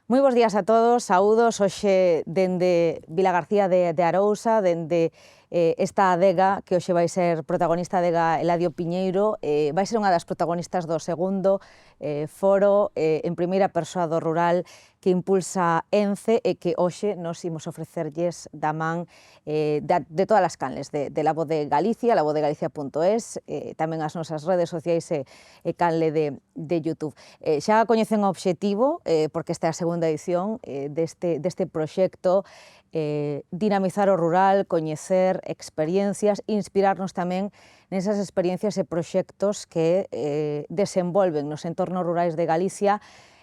Moi bons días a todos, saúdos, hoxe dende Vilagarcía de Arousa, dende esta adega que hoxe vai ser protagonista, a adega Eladio Piñeiro, vai ser unha das protagonistas do segundo foro en primeira persoa do rural que impulsa ENCE e que hoxe nos imos ofrecerlles da man de todas as canles, de La Voz de Galicia, lavozdeGalicia.es, tamén as nosas redes sociais e canle de YouTube. Xa coñecen o obxectivo, porque esta é a segunda edición deste proxecto, dinamizar o rural, coñecer experiencias, inspirarnos tamén nesas experiencias e proxectos que desenvolven nos entornos rurais de Galicia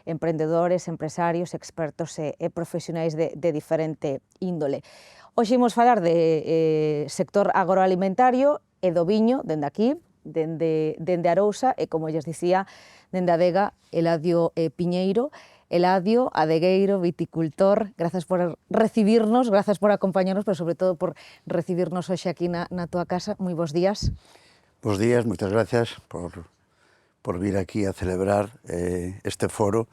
emprendedores, empresarios, expertos e profesionais de diferente índole. Hoxe imos falar de sector agroalimentario e do viño, dende aquí, dende Arousa, e como lles dicía, dende a adega Eladio Piñeiro. Eladio, adegueiro, viticultor, grazas por recibirnos, grazas por acompañarnos, pero sobre todo por recibirnos hoxe aquí na túa casa. Moi bons días. Bos días, moitas gracias por vir aquí a celebrar este foro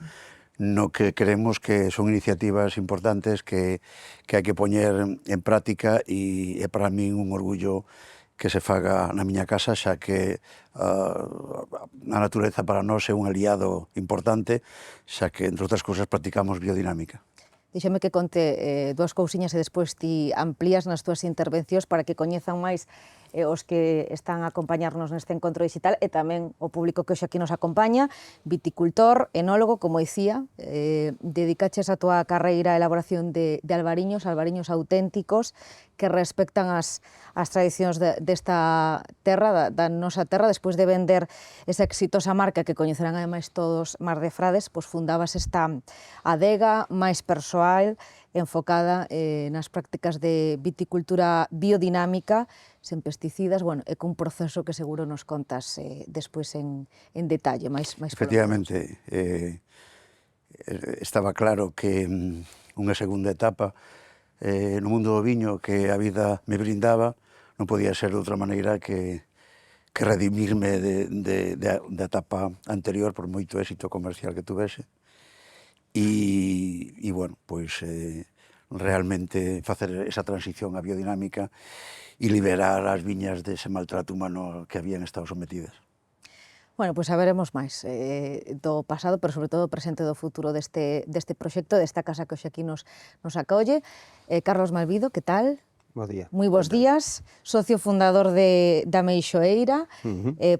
no que creemos que son iniciativas importantes que hai que poñer en práctica e é para min un orgullo que se faga na miña casa, xa que a natureza para nós é un aliado importante, xa que, entre outras cousas, practicamos biodinámica. Díxome que conte dúas cousiñas e despois ti amplías nas túas intervencións para que coñezan máis os que están a acompañarnos neste encontro digital e tamén o público que hoxe aquí nos acompaña. Viticultor, enólogo, como dicía, dedicaches a túa carreira a elaboración de albariños auténticos que respectan as tradicións desta terra, da nosa terra. Despois de vender esa exitosa marca que coñecerán ademais todos Mar de Frades, pois fundabas esta adega máis persoal, enfocada nas prácticas de viticultura biodinámica, sen pesticidas, bueno, e cun proceso que seguro nos contas despois en detalle, máis Efectivamente, estaba claro que unha segunda etapa no mundo do viño que a vida me brindaba non podía ser de outra maneira que redimirme da etapa anterior por moito éxito comercial que tuvese. E bueno, pois realmente facer esa transición á biodinámica e liberar as viñas dese maltrato humano que habían estado sometidas. Bueno, pois saberemos máis do pasado, pero sobre todo presente do futuro deste proxecto, desta casa que hoxe aquí nos acolle. Carlos Malvido, que tal? Bo día. Moi bons días, socio fundador da Meixoeira,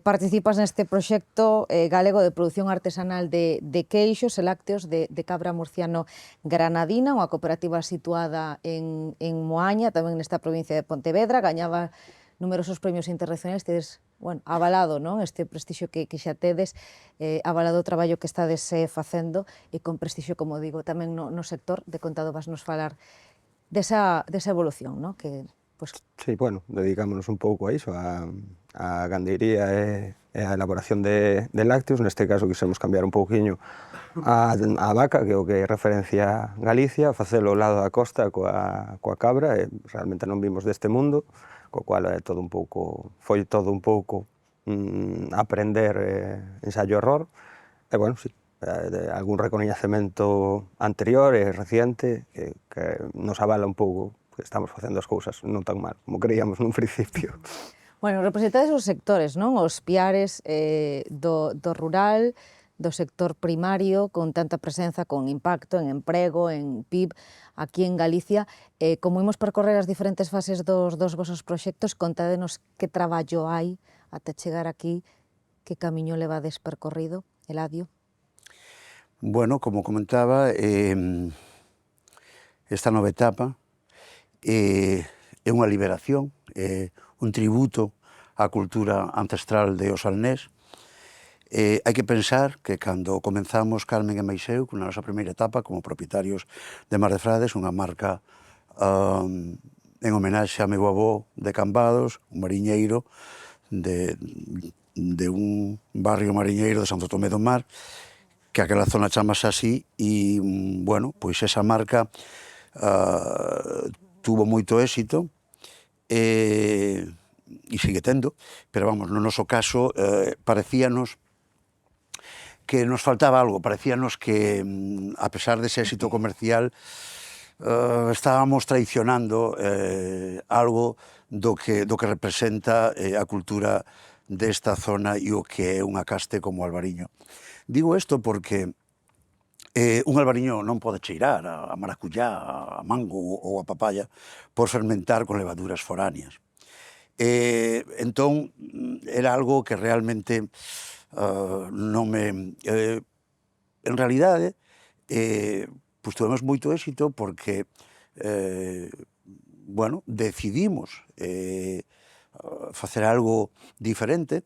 participas neste proxecto galego de produción artesanal de queixos e lácteos de cabra murciano granadina, unha cooperativa situada en Moaña, tamén nesta provincia de Pontevedra, gañaba numerosos premios internacionais, tedes, bueno, avalado, non, este prestixio que xa tedes, avalado o traballo que estades facendo e con prestixio, como digo, tamén no sector. De contado vas nos falar desa evolución, non? Que, pois... Sí, bueno, dedicámonos un pouco a iso, a gandeiría e a elaboración de lácteos. Neste caso quixemos cambiar un pouquiño a vaca, que é o que referencia Galicia, facelo ao lado da costa coa cabra, e realmente non vimos deste mundo, co cual foi todo un pouco aprender ensayo-error, e bueno, sí, algún recoñecemento anterior e reciente que nos avala un pouco que estamos facendo as cousas non tan mal como creíamos nun principio. Bueno, representades os sectores, non? Os piares do rural, do sector primario, con tanta presenza, con impacto en emprego, en PIB, aquí en Galicia. Como imos percorrer as diferentes fases dos vosos proxectos, contádenos que traballo hai até chegar aquí, que camiño levades percorrido, Eladio? Bueno, como comentaba, esta nova etapa é unha liberación, un tributo á cultura ancestral de Osalnés. Hai que pensar que cando comenzamos Carmen e Maiseu, na nosa primeira etapa como propietarios de Mar de Frades, unha marca en homenaxe a meu avó de Cambados, un mariñeiro de un barrio mariñeiro de Santo Tomé do Mar, que aquela zona chamase así, e, bueno, pois esa marca tuvo moito éxito e sigue tendo, pero vamos, no noso caso parecíanos que nos faltaba algo. Parecíanos que, a pesar dese éxito comercial, estábamos traicionando algo do que representa a cultura desta zona e o que é unha caste como Albariño. Digo isto porque un albariño non pode cheirar a maracuyá, a mango ou a papaya por fermentar con levaduras foráneas. Entón, era algo que realmente non me... En realidade, pois tuvemos moito éxito porque, bueno, decidimos facer algo diferente.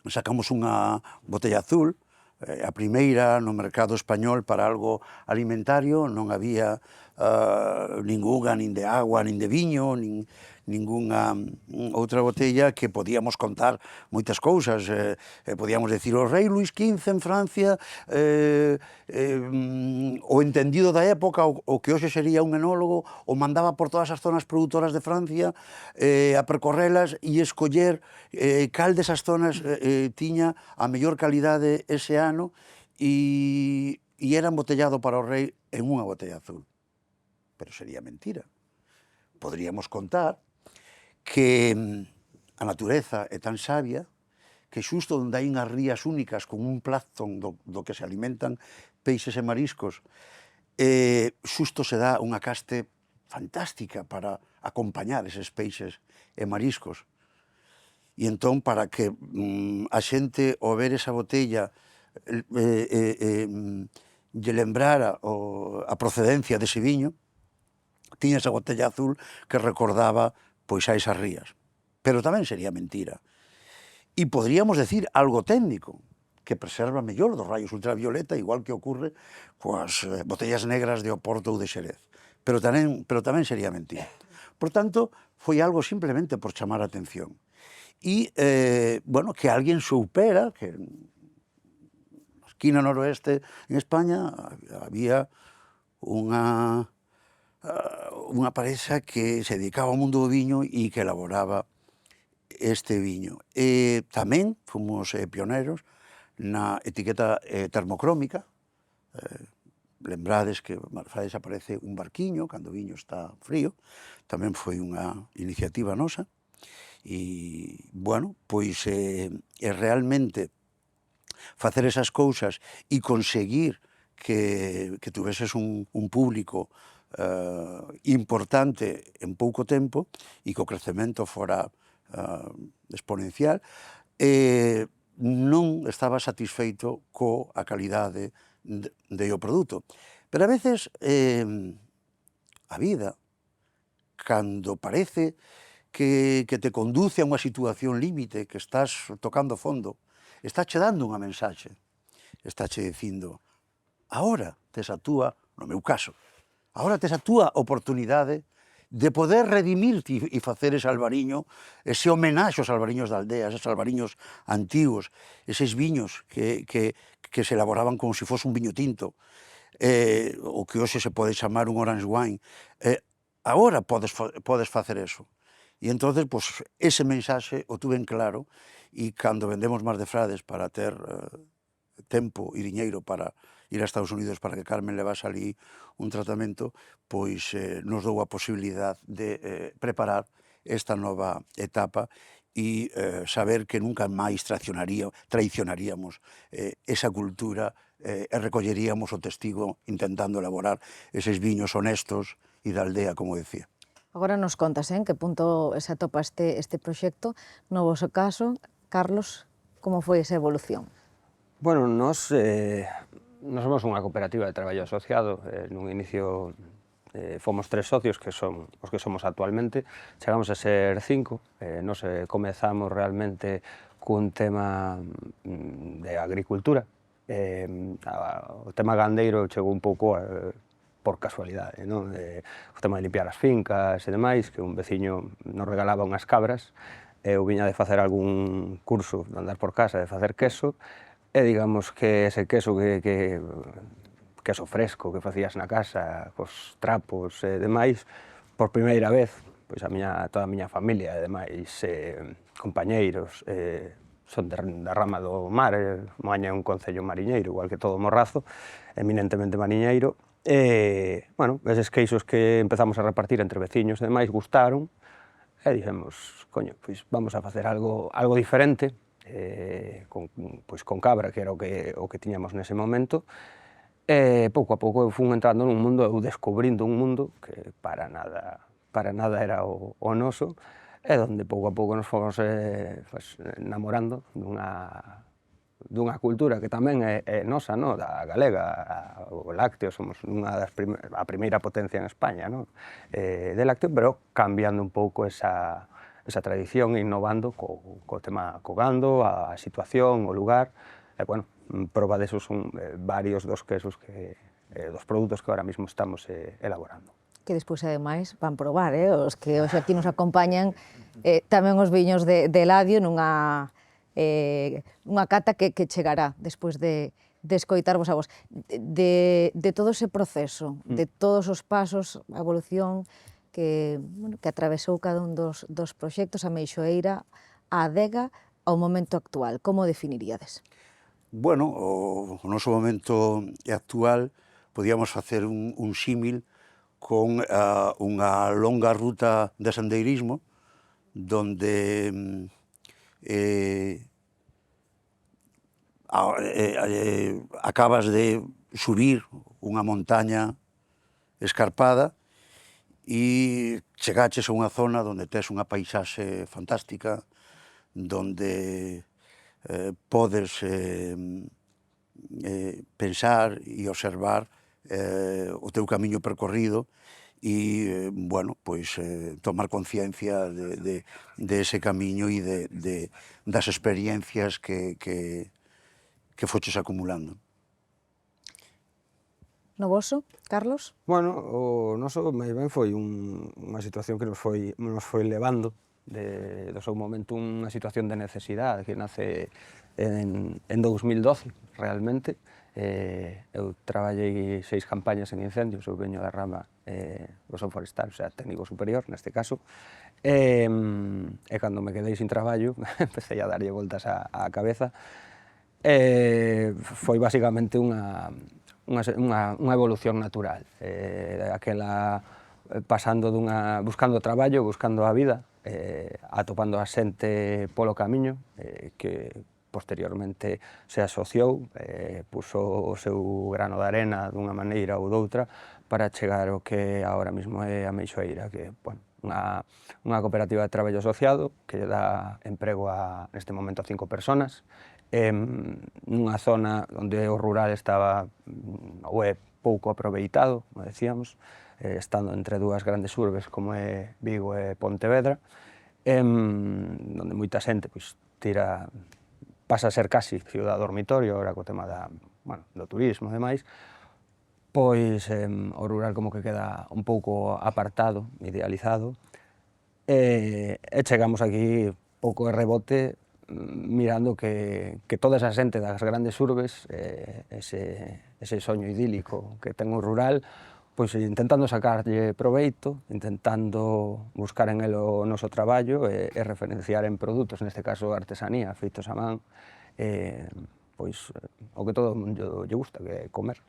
Sacamos unha botella azul, a primeira no mercado español para algo alimentario. Non había ningunha, nin de agua, nin de viño, ningunha outra botella que podíamos contar moitas cousas. Podíamos decir o rei Luís XV en Francia, o entendido da época, o que hoxe sería un enólogo, o mandaba por todas as zonas produtoras de Francia a percorrelas e escoller cal desas zonas tiña a mellor calidade ese ano, e era embotellado para o rei en unha botella azul. Pero sería mentira. Podríamos contar que a natureza é tan sabia que xusto onde hai unhas rías únicas con un plancton do que se alimentan peixes e mariscos, xusto se dá unha caste fantástica para acompañar eses peixes e mariscos. E entón, para que a xente, ao ver esa botella, lle lembrara a procedencia dese viño, tiña esa botella azul que recordaba pois a esas rías. Pero tamén sería mentira. E podríamos decir algo técnico, que preserva mellor dos raios ultravioleta, igual que ocorre coas botellas negras de Oporto ou de Xerez. Pero tamén sería mentira. Por tanto, foi algo simplemente por chamar a atención. E, bueno, que alguén soupera que na esquina noroeste en España había unha parexa que se dedicaba ao mundo do viño e que elaboraba este viño. Tamén fomos pioneros na etiqueta termocrómica. Lembrades que Marfades aparece un barquiño cando o viño está frío. Tamén foi unha iniciativa nosa. E, bueno, pois realmente facer esas cousas e conseguir que tuveses un público importante en pouco tempo e que o crecemento fora exponencial, non estaba satisfeito coa calidade do produto. Pero a veces a vida, cando parece que te conduce a unha situación límite, que estás tocando fondo, está che dando unha mensaxe, está che dicindo: agora tes a túa, no meu caso, agora tes a túa oportunidade de poder redimirte e facer ese albariño, ese homenaxe aos albariños da aldea, eses albariños antigos, eses viños que se elaboraban como se fose un viño tinto, o que hoxe se pode chamar un orange wine. Agora podes facer eso. E entonces, pois, ese mensaxe o tuve en claro, e cando vendemos Mar de Frades para ter tempo e diñeiro para ir a Estados Unidos para que Carmen levase ali un tratamento, pois nos dou a posibilidade de preparar esta nova etapa e saber que nunca máis traicionaríamos esa cultura e recolleríamos o testigo intentando elaborar eses viños honestos e da aldea, como decía. Agora nos contas en que punto se atopa este proxecto. No vosso caso, Carlos, como foi esa evolución? Bueno, nos somos unha cooperativa de traballo asociado. Nun inicio fomos 3 socios, que son os que somos actualmente. Chegamos a ser 5. Nos comezamos realmente cun tema de agricultura. O tema gandeiro chegou un pouco por casualidade, non? O tema de limpiar as fincas e demais, que un veciño nos regalaba unhas cabras, eu viña de facer algún curso de andar por casa, de facer queso, e digamos que ese queso queso fresco que facías na casa, cos trapos e demais, por primeira vez, pois toda a miña familia e demais compañeiros son da rama do mar, Moaña é un concello mariñeiro, igual que todo Morrazo, eminentemente mariñeiro, bueno, eses queixos que empezamos a repartir entre veciños e demais gustaron, e dixemos, coño, pois vamos a facer algo diferente, con cabra, que era o que tiñamos nese momento, e pouco a pouco eu fun entrando nun mundo, eu descubrindo un mundo que para nada era o noso, e onde pouco a pouco nos fomos enamorando dunha cultura que tamén é nosa, da galega, o lácteo, somos a primeira potencia en España de lácteo, pero cambiando un pouco esa tradición, innovando co tema co gando, a situación, o lugar, e, bueno, proba desos son varios dos quesos dos produtos que ahora mismo estamos elaborando. Que despois, ademais, van probar, os que hoxe aquí nos acompañan, tamén os viños de Eladio nunha cata que chegará despois de escoitarvos a vos. De todo ese proceso, de todos os pasos, a evolución que atravesou cada un dos proxectos, a Meixoeira, a adega, ao momento actual, como definiríades? Bueno, o noso momento actual podíamos facer un símil con unha longa ruta de sendeirismo donde acabas de subir unha montaña escarpada e chegaches a unha zona onde tes unha paisaxe fantástica, donde podes pensar e observar o teu camiño percorrido e, bueno, pois tomar conciencia de ese camiño e das experiencias que foches acumulando. No voso, Carlos? Bueno, o noso máis ben foi unha situación que nos foi levando do seu momento unha situación de necesidade que nace en 2012, realmente. Eu traballei 6 campañas en incendios, eu veño da rama son forestal, o sea, técnico superior, neste caso, e cando me quedei sin traballo, empecé a darlle voltas á cabeza, foi basicamente unha evolución natural, aquela pasando buscando traballo, buscando a vida, atopando a xente polo camiño, que posteriormente se asociou, puso o seu grano de arena dunha maneira ou doutra para chegar ao que agora mesmo é a Meixoeira, que é unha cooperativa de traballo asociado que lle dá emprego neste momento a 5 personas, nunha zona onde o rural estaba ou é pouco aproveitado, como decíamos, estando entre dúas grandes urbes como é Vigo e Pontevedra, onde moita xente pasa a ser casi ciudad dormitorio, agora co tema do turismo e demais, pois o rural como que queda un pouco apartado, idealizado, e chegamos aquí pouco de rebote mirando que toda esa xente das grandes urbes, ese soño idílico que ten o rural, pois intentando sacarlle proveito, intentando buscar en el o noso traballo e referenciar en produtos, neste caso artesanía, feitos a man, pois o que todo o mundo lle gusta, que é comer.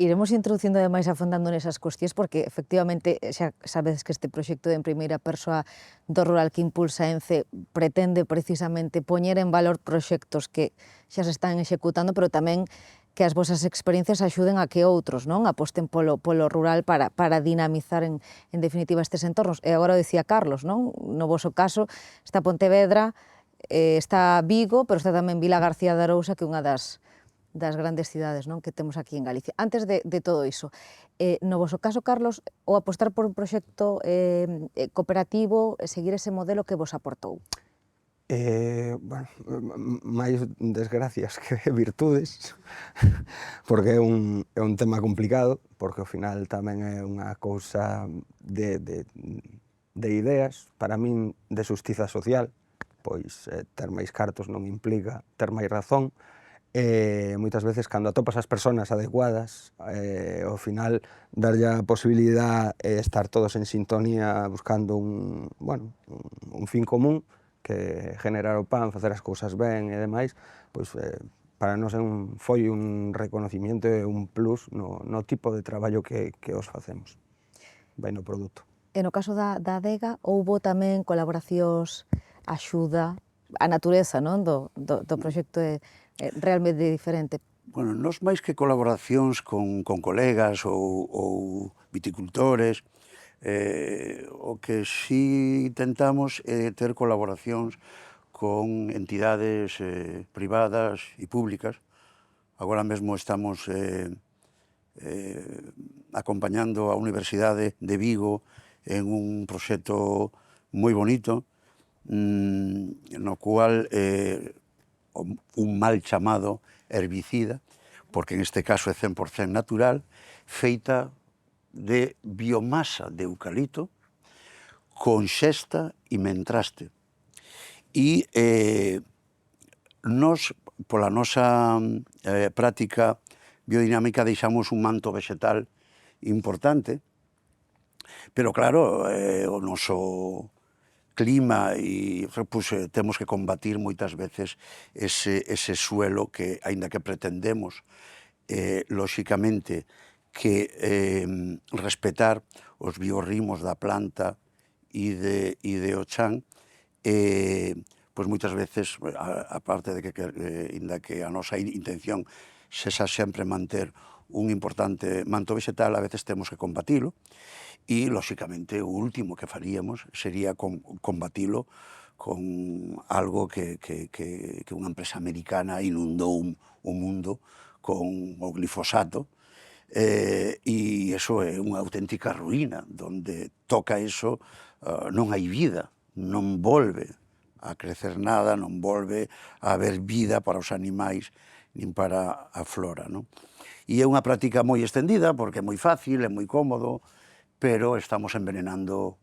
Iremos introducindo ademais afondando nesas cuestións porque efectivamente xa sabedes que este proxecto de en primeira persoa do rural que impulsa ENCE pretende precisamente poñer en valor proxectos que xa se están executando, pero tamén que as vosas experiencias axuden a que outros aposten polo rural para dinamizar en definitiva estes entornos. E agora o decía Carlos, no voso caso está Pontevedra, está Vigo, pero está tamén Vilagarcía de Arousa, que é unha das grandes cidades que temos aquí en Galicia. Antes de todo iso, no voso caso, Carlos, o apostar por un proxecto cooperativo, seguir ese modelo que vos aportou? Bueno, máis desgracias que virtudes, porque é un tema complicado, porque ao final tamén é unha cousa de ideas, para min de xustiza social, pois ter máis cartos non implica ter máis razón, moitas veces cando atopas as persoas adecuadas, ao final darlle a posibilidad estar todos en sintonía buscando un fin común, que generar o pan, facer as cousas ben e demais, pois para nós foi un reconocimiento e un plus no tipo de traballo que os facemos, vai no produto. E no caso da adega, houbo tamén colaboracións, axuda, a natureza, non, do proxecto é realmente diferente. Bueno, nos máis que colaboracións con colegas ou viticultores, o que sí intentamos é ter colaboracións con entidades privadas e públicas. Agora mesmo estamos acompañando a Universidade de Vigo en un proxecto moi bonito, no cual un mal chamado herbicida, porque en este caso é 100% natural, feita de biomasa de eucalipto con xesta e mentraste. E nos, pola nosa práctica biodinámica, deixamos un manto vegetal importante, pero claro, o noso clima e pues, temos que combatir moitas veces ese suelo que, aínda que pretendemos, lóxicamente, que respetar os biorritmos da planta e de o chan, pois moitas veces, a parte de que, aínda que a nosa intención sexa sempre manter un importante manto vegetal, a veces temos que combatilo, e, lóxicamente, o último que faríamos sería combatilo con algo que unha empresa americana inundou o mundo con o glifosato, e iso é unha auténtica ruína. Donde toca iso non hai vida, non volve a crecer nada, non volve a haber vida para os animais nin para a flora, non? E é unha práctica moi extendida, porque é moi fácil, é moi cómodo, pero estamos envenenando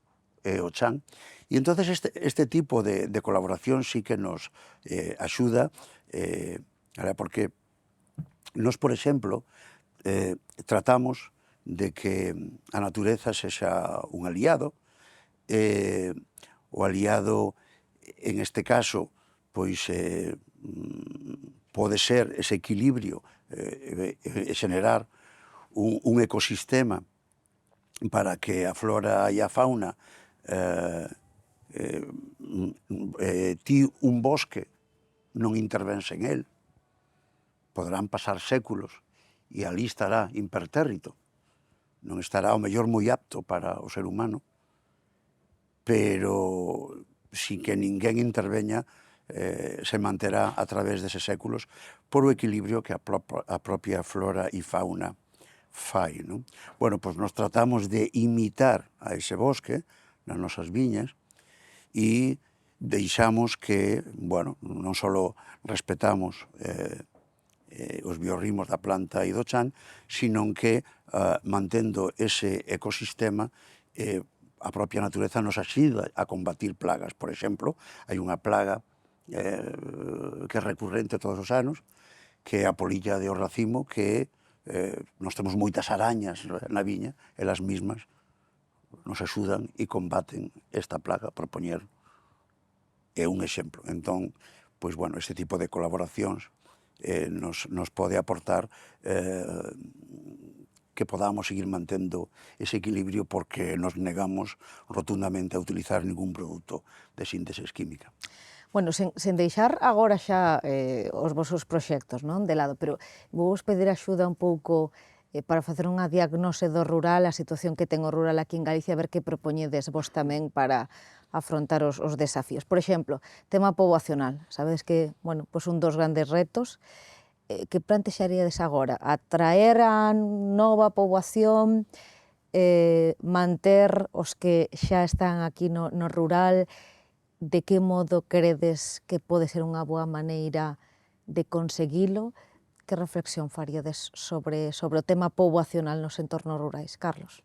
o chan. E entonces este tipo de colaboración sí que nos axuda, porque nos, por exemplo, tratamos de que a natureza sexa un aliado, o aliado, en este caso, pois pode ser ese equilibrio e xenerar un ecosistema para que a flora e a fauna ti un bosque non intervense en el, poderán pasar séculos e ali estará impertérrito, non estará ao mellor moi apto para o ser humano, pero sin que ninguén interveña se manterá a través deses séculos por o equilibrio que a propia flora e fauna fai, non? Bueno, pois nos tratamos de imitar a ese bosque nas nosas viñas e deixamos que, bueno, non só respetamos os biorritmos da planta e do chan, sino que mantendo ese ecosistema a propia natureza nos axuda a combatir plagas. Por exemplo, hai unha plaga que é recurrente todos os anos, que é a polilla de racimo, que nós temos moitas arañas na viña, elas mismas nos axudan e combaten esta plaga, por poñer un exemplo. Entón, pois, bueno, este tipo de colaboracións nos pode aportar que podamos seguir mantendo ese equilibrio, porque nos negamos rotundamente a utilizar ningún produto de síntesis química. Bueno, sen deixar agora xa os vosos proxectos, non, de lado, pero vou vos pedir axuda un pouco para facer unha diagnose do rural, a situación que ten o rural aquí en Galicia, a ver que propoñedes vos tamén para afrontar os desafíos. Por exemplo, tema poboacional. Sabedes que, bueno, pois un dos grandes retos. Que plantexaríades agora? Atraer a nova poboación, manter os que xa están aquí no rural? De que modo credes que pode ser unha boa maneira de conseguilo? Que reflexión faríades sobre o tema poboacional nos entornos rurais? Carlos?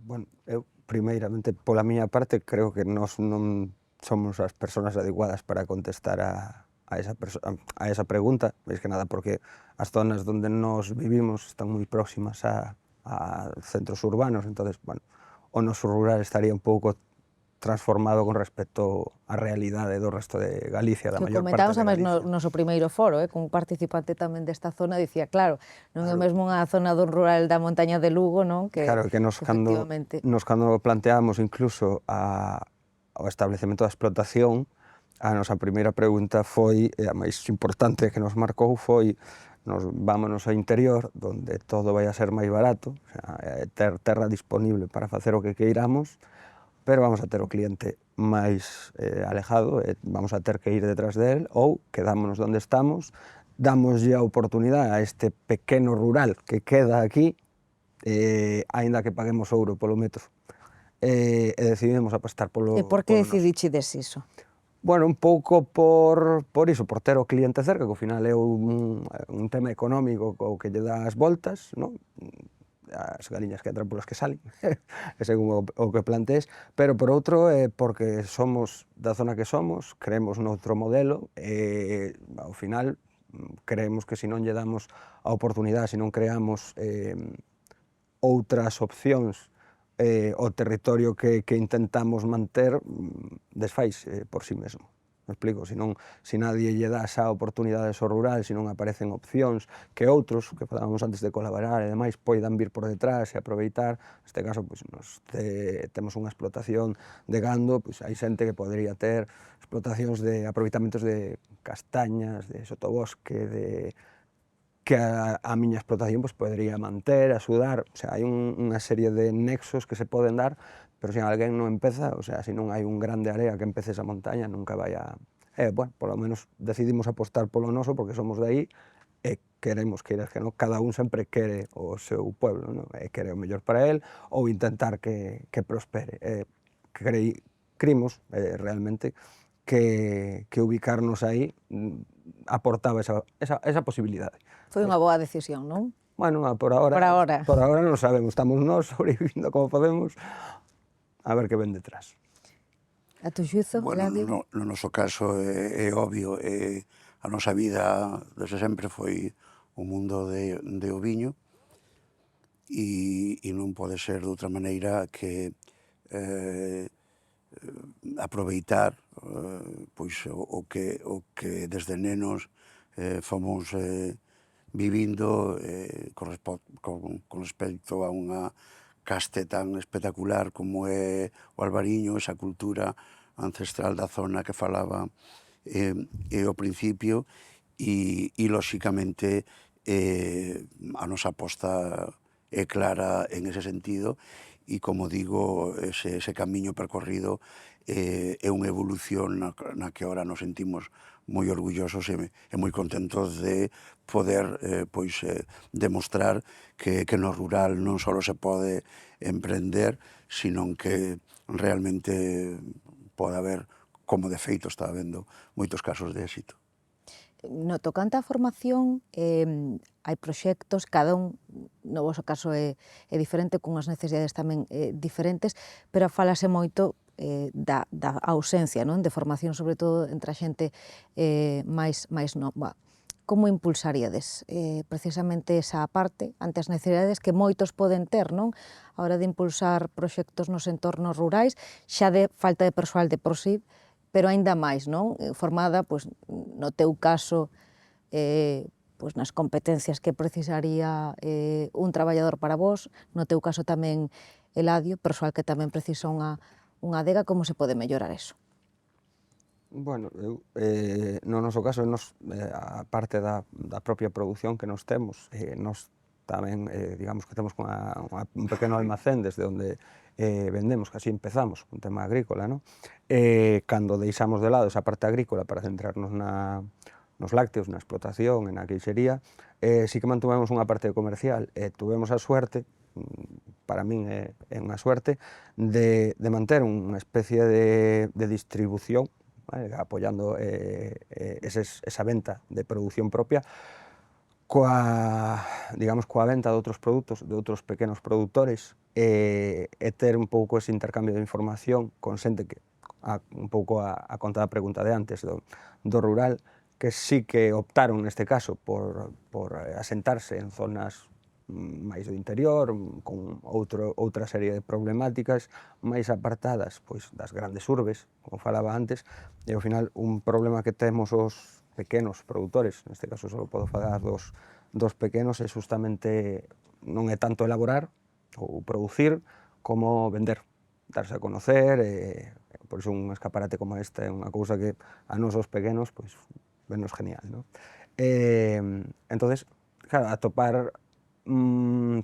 Bueno, eu, primeiramente, pola miña parte, creo que nós non somos as persoas adecuadas para contestar a esa pregunta, máis que nada porque as zonas onde nos vivimos están moi próximas a centros urbanos, entonces, bueno, o noso rural estaría un pouco transformado con respecto á realidade do resto de Galicia, da Que maior parte comentábamos de ademais no Galicia. noso primeiro foro, cun participante tamén desta zona, dicía, claro, non é mesmo unha zona do rural da montaña de Lugo, non? Claro, que nos cando planteamos incluso ao establecemento da explotación, a nosa primeira pregunta foi, e a máis importante que nos marcou foi, vámonos ao interior, donde todo vai a ser máis barato, o sea, ter terra disponible para facer o que queiramos, pero vamos a ter o cliente máis alejado, e vamos a ter que ir detrás del, ou quedámonos onde estamos, damoslle a oportunidade a este pequeno rural que queda aquí, aínda que paguemos ouro polo metro, e decidimos apostar polo E por que noso. decidichides iso? Bueno, un pouco por iso, por ter o cliente cerca, que ao final é un tema económico o que lle dá as voltas, non? As galiñas que entran polas que salen, según o que plantees, pero por outro, porque somos da zona que somos, creemos noutro modelo, e ao final creemos que se non lle damos a oportunidade, se non creamos outras opcións o territorio que intentamos manter desfaise por si mesmo. Me explico? Se nadie lle dá esa oportunidade ao rural, se non aparecen opcións que outros, que falábamos antes de colaborar e demais, poidan vir por detrás e aproveitar, neste caso, temos unha explotación de gando, hai xente que podría ter explotacións de aproveitamentos de castañas, de sotobosque, que a miña explotación podría manter, axudar, o sea, hai unha serie de nexos que se poden dar, pero se alguén non empeza, o sea, se non hai un grande área que empece esa montaña, nunca vai a... bueno, polo menos decidimos apostar polo noso, porque somos de aí, e queremos, queiras que non, cada un sempre quere o seu pueblo, non? E quere o mellor para él, ou intentar que prospere. Crimos, realmente, que ubicarnos aí aportaba esa posibilidade. Foi unha boa decisión, non? Bueno, por ahora non sabemos, estamos nós sobrevivindo como podemos, a ver que ven detrás. A tu xuizo, Bueno, Eladio? no noso caso é obvio, a nosa vida desde sempre foi o mundo de o viño, e non pode ser de outra maneira que aproveitar pois o que desde nenos fomos vivindo con respecto a unha caste tan espectacular como é o albariño, esa cultura ancestral da zona que falaba ao principio, e lóxicamente a nosa aposta é clara en ese sentido, e como digo, ese camiño percorrido é unha evolución na que ahora nos sentimos moi orgullosos e moi contentos de poder demostrar que no rural non só se pode emprender, sino que realmente pode haber, como de feito está habendo, moitos casos de éxito. No tocante á formación, hai proxectos, cada un, no voso caso é diferente, cunhas necesidades tamén diferentes, pero falase moito da ausencia, non, de formación, sobre todo entre a xente máis nova. Como impulsaríades precisamente esa parte ante as necesidades que moitos poden ter, non, a hora de impulsar proxectos nos entornos rurais, xa de falta de persoal de por sí, pero aínda máis, non? Formada, pois, no teu caso, pois nas competencias que precisaría un traballador para vos, no teu caso tamén, Eladio, persoal que tamén precisa unha adega, como se pode mellorar eso? Bueno, no noso caso, a parte da propia produción que nos temos, nos tamén, digamos que temos un pequeno almacén desde onde vendemos, que así empezamos, un tema agrícola, non? Cando deixamos de lado esa parte agrícola para centrarnos nos lácteos, na explotación, na queixería, sí que mantuvemos unha parte comercial, tuvemos a suerte, para min é unha suerte, de manter unha especie de distribución, apoiando esa venta de produción propia, coa venta de outros produtos, de outros pequenos produtores, e ter un pouco ese intercambio de información con xente que, un pouco a conta da pregunta de antes, do rural, que sí que optaron neste caso por asentarse en zonas máis do interior, con outra serie de problemáticas máis apartadas pois, das grandes urbes, como falaba antes, e ao final un problema que temos os pequenos produtores, neste caso só podo falar dos pequenos, é justamente non é tanto elaborar ou producir como vender, darse a conocer, por iso un escaparate como este é unha cousa que a nós os pequenos pois, venos genial, non? Entonces, claro, atopar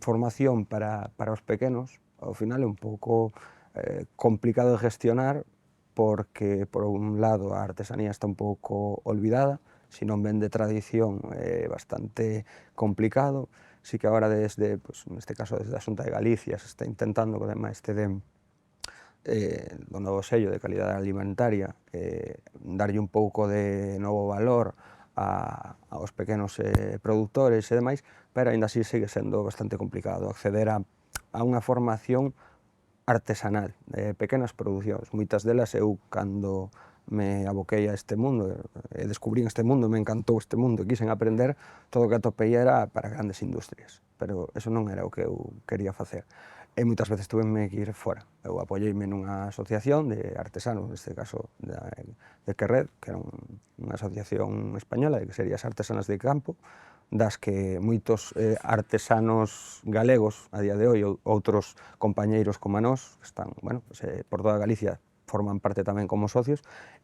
formación para os pequenos, ao final é un pouco complicado de gestionar porque, por un lado, a artesanía está un pouco olvidada, se non ven de tradición é bastante complicado, sí que agora desde, pues, neste caso desde a Xunta de Galicia se está intentando co tema este do novo sello de calidade alimentaria darlle un pouco de novo valor aos pequenos produtores e demais, pero aínda así sigue sendo bastante complicado acceder a unha formación artesanal, de pequenas producións. Moitas delas eu, cando me aboquei a este mundo, descubrín este mundo, me encantou este mundo, quixen aprender, todo o que atopei era para grandes industrias, pero eso non era o que eu quería facer. E moitas veces tuve que ir fora. Eu apoieime nunha asociación de artesanos, neste caso de Querred, que era unha asociación española, que sería as Artesanas de Campo, das que moitos artesanos galegos a día de hoy, outros compañeiros como a nós, que están, bueno, pues, por toda Galicia, forman parte tamén como socios,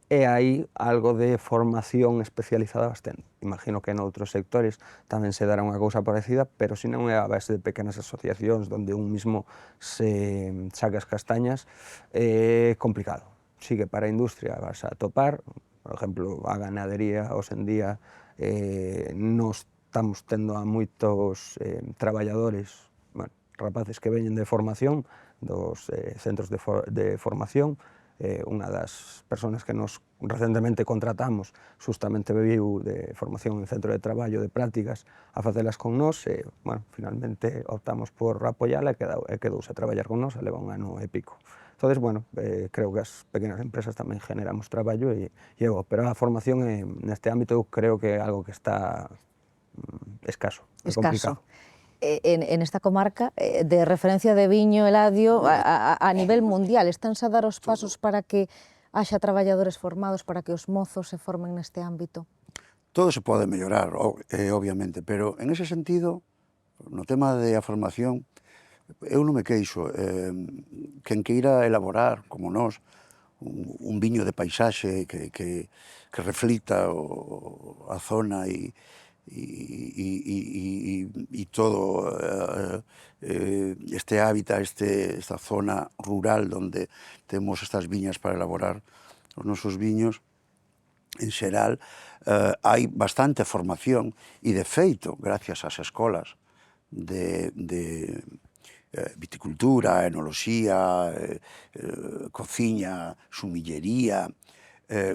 e hai algo de formación especializada bastante. Imagino que noutros sectores tamén se dará unha cousa parecida, pero se non é a base de pequenas asociacións onde un mismo se saca as castañas, é complicado. Sí que para a industria vas a topar, por exemplo, a ganadería hoxe en día nos estamos tendo a moitos traballadores, bueno, rapaces que veñen de formación, dos centros de formación. Unha das persoas que nos recentemente contratamos justamente viviu de formación en centro de traballo, de prácticas, a facelas con nós, e, bueno, finalmente optamos por apoiala e quedouse a traballar con nós, e leva un ano e pico. Entonces, bueno, creo que as pequenas empresas tamén generamos traballo e pero a formación neste ámbito eu creo que é algo que está escaso, é complicado. En esta comarca, de referencia de viño, Eladio, a nivel mundial, estánse a dar os pasos para que haxa traballadores formados, para que os mozos se formen neste ámbito? Todo se pode mellorar, obviamente, pero en ese sentido, no tema da formación, eu non me queixo. Quen queira elaborar, como nós, un viño de paisaxe que reflita a zona e todo este hábitat, esta zona rural onde temos estas viñas para elaborar os nosos viños, en xeral, hai bastante formación e, de feito, gracias ás escolas de viticultura, enoloxía, cociña, sumillería,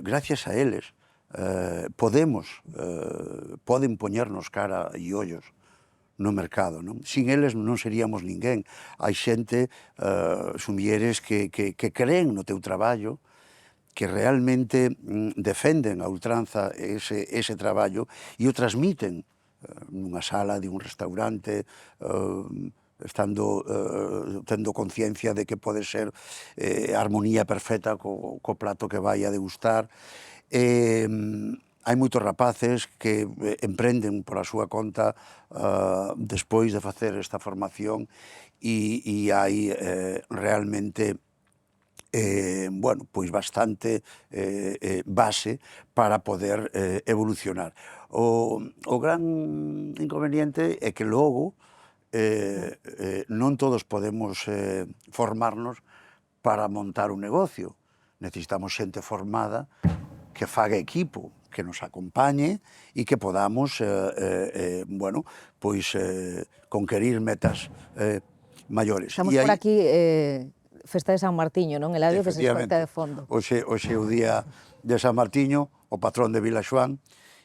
gracias a eles poden poñernos cara e ollos no mercado, non? Sin eles non seríamos ninguén. Hai xente, sumilleres que creen no teu traballo, que realmente defenden a ultranza ese traballo e o transmiten nunha sala de un restaurante, tendo conciencia de que pode ser a armonía perfecta co plato que vai a degustar. Hai moitos rapaces que emprenden por a súa conta despois de facer esta formación e hai realmente bueno, pois bastante base para poder evolucionar. O gran inconveniente é que logo non todos podemos formarnos para montar un negocio. Necesitamos xente formada que faga equipo, que nos acompañe e que podamos, bueno, pois conquerir metas maiores. Estamos por aquí, festa de San Martiño, non, Eladio, que se escoita de fondo. Hoxe é o día de San Martiño, o patrón de Vilaxoán,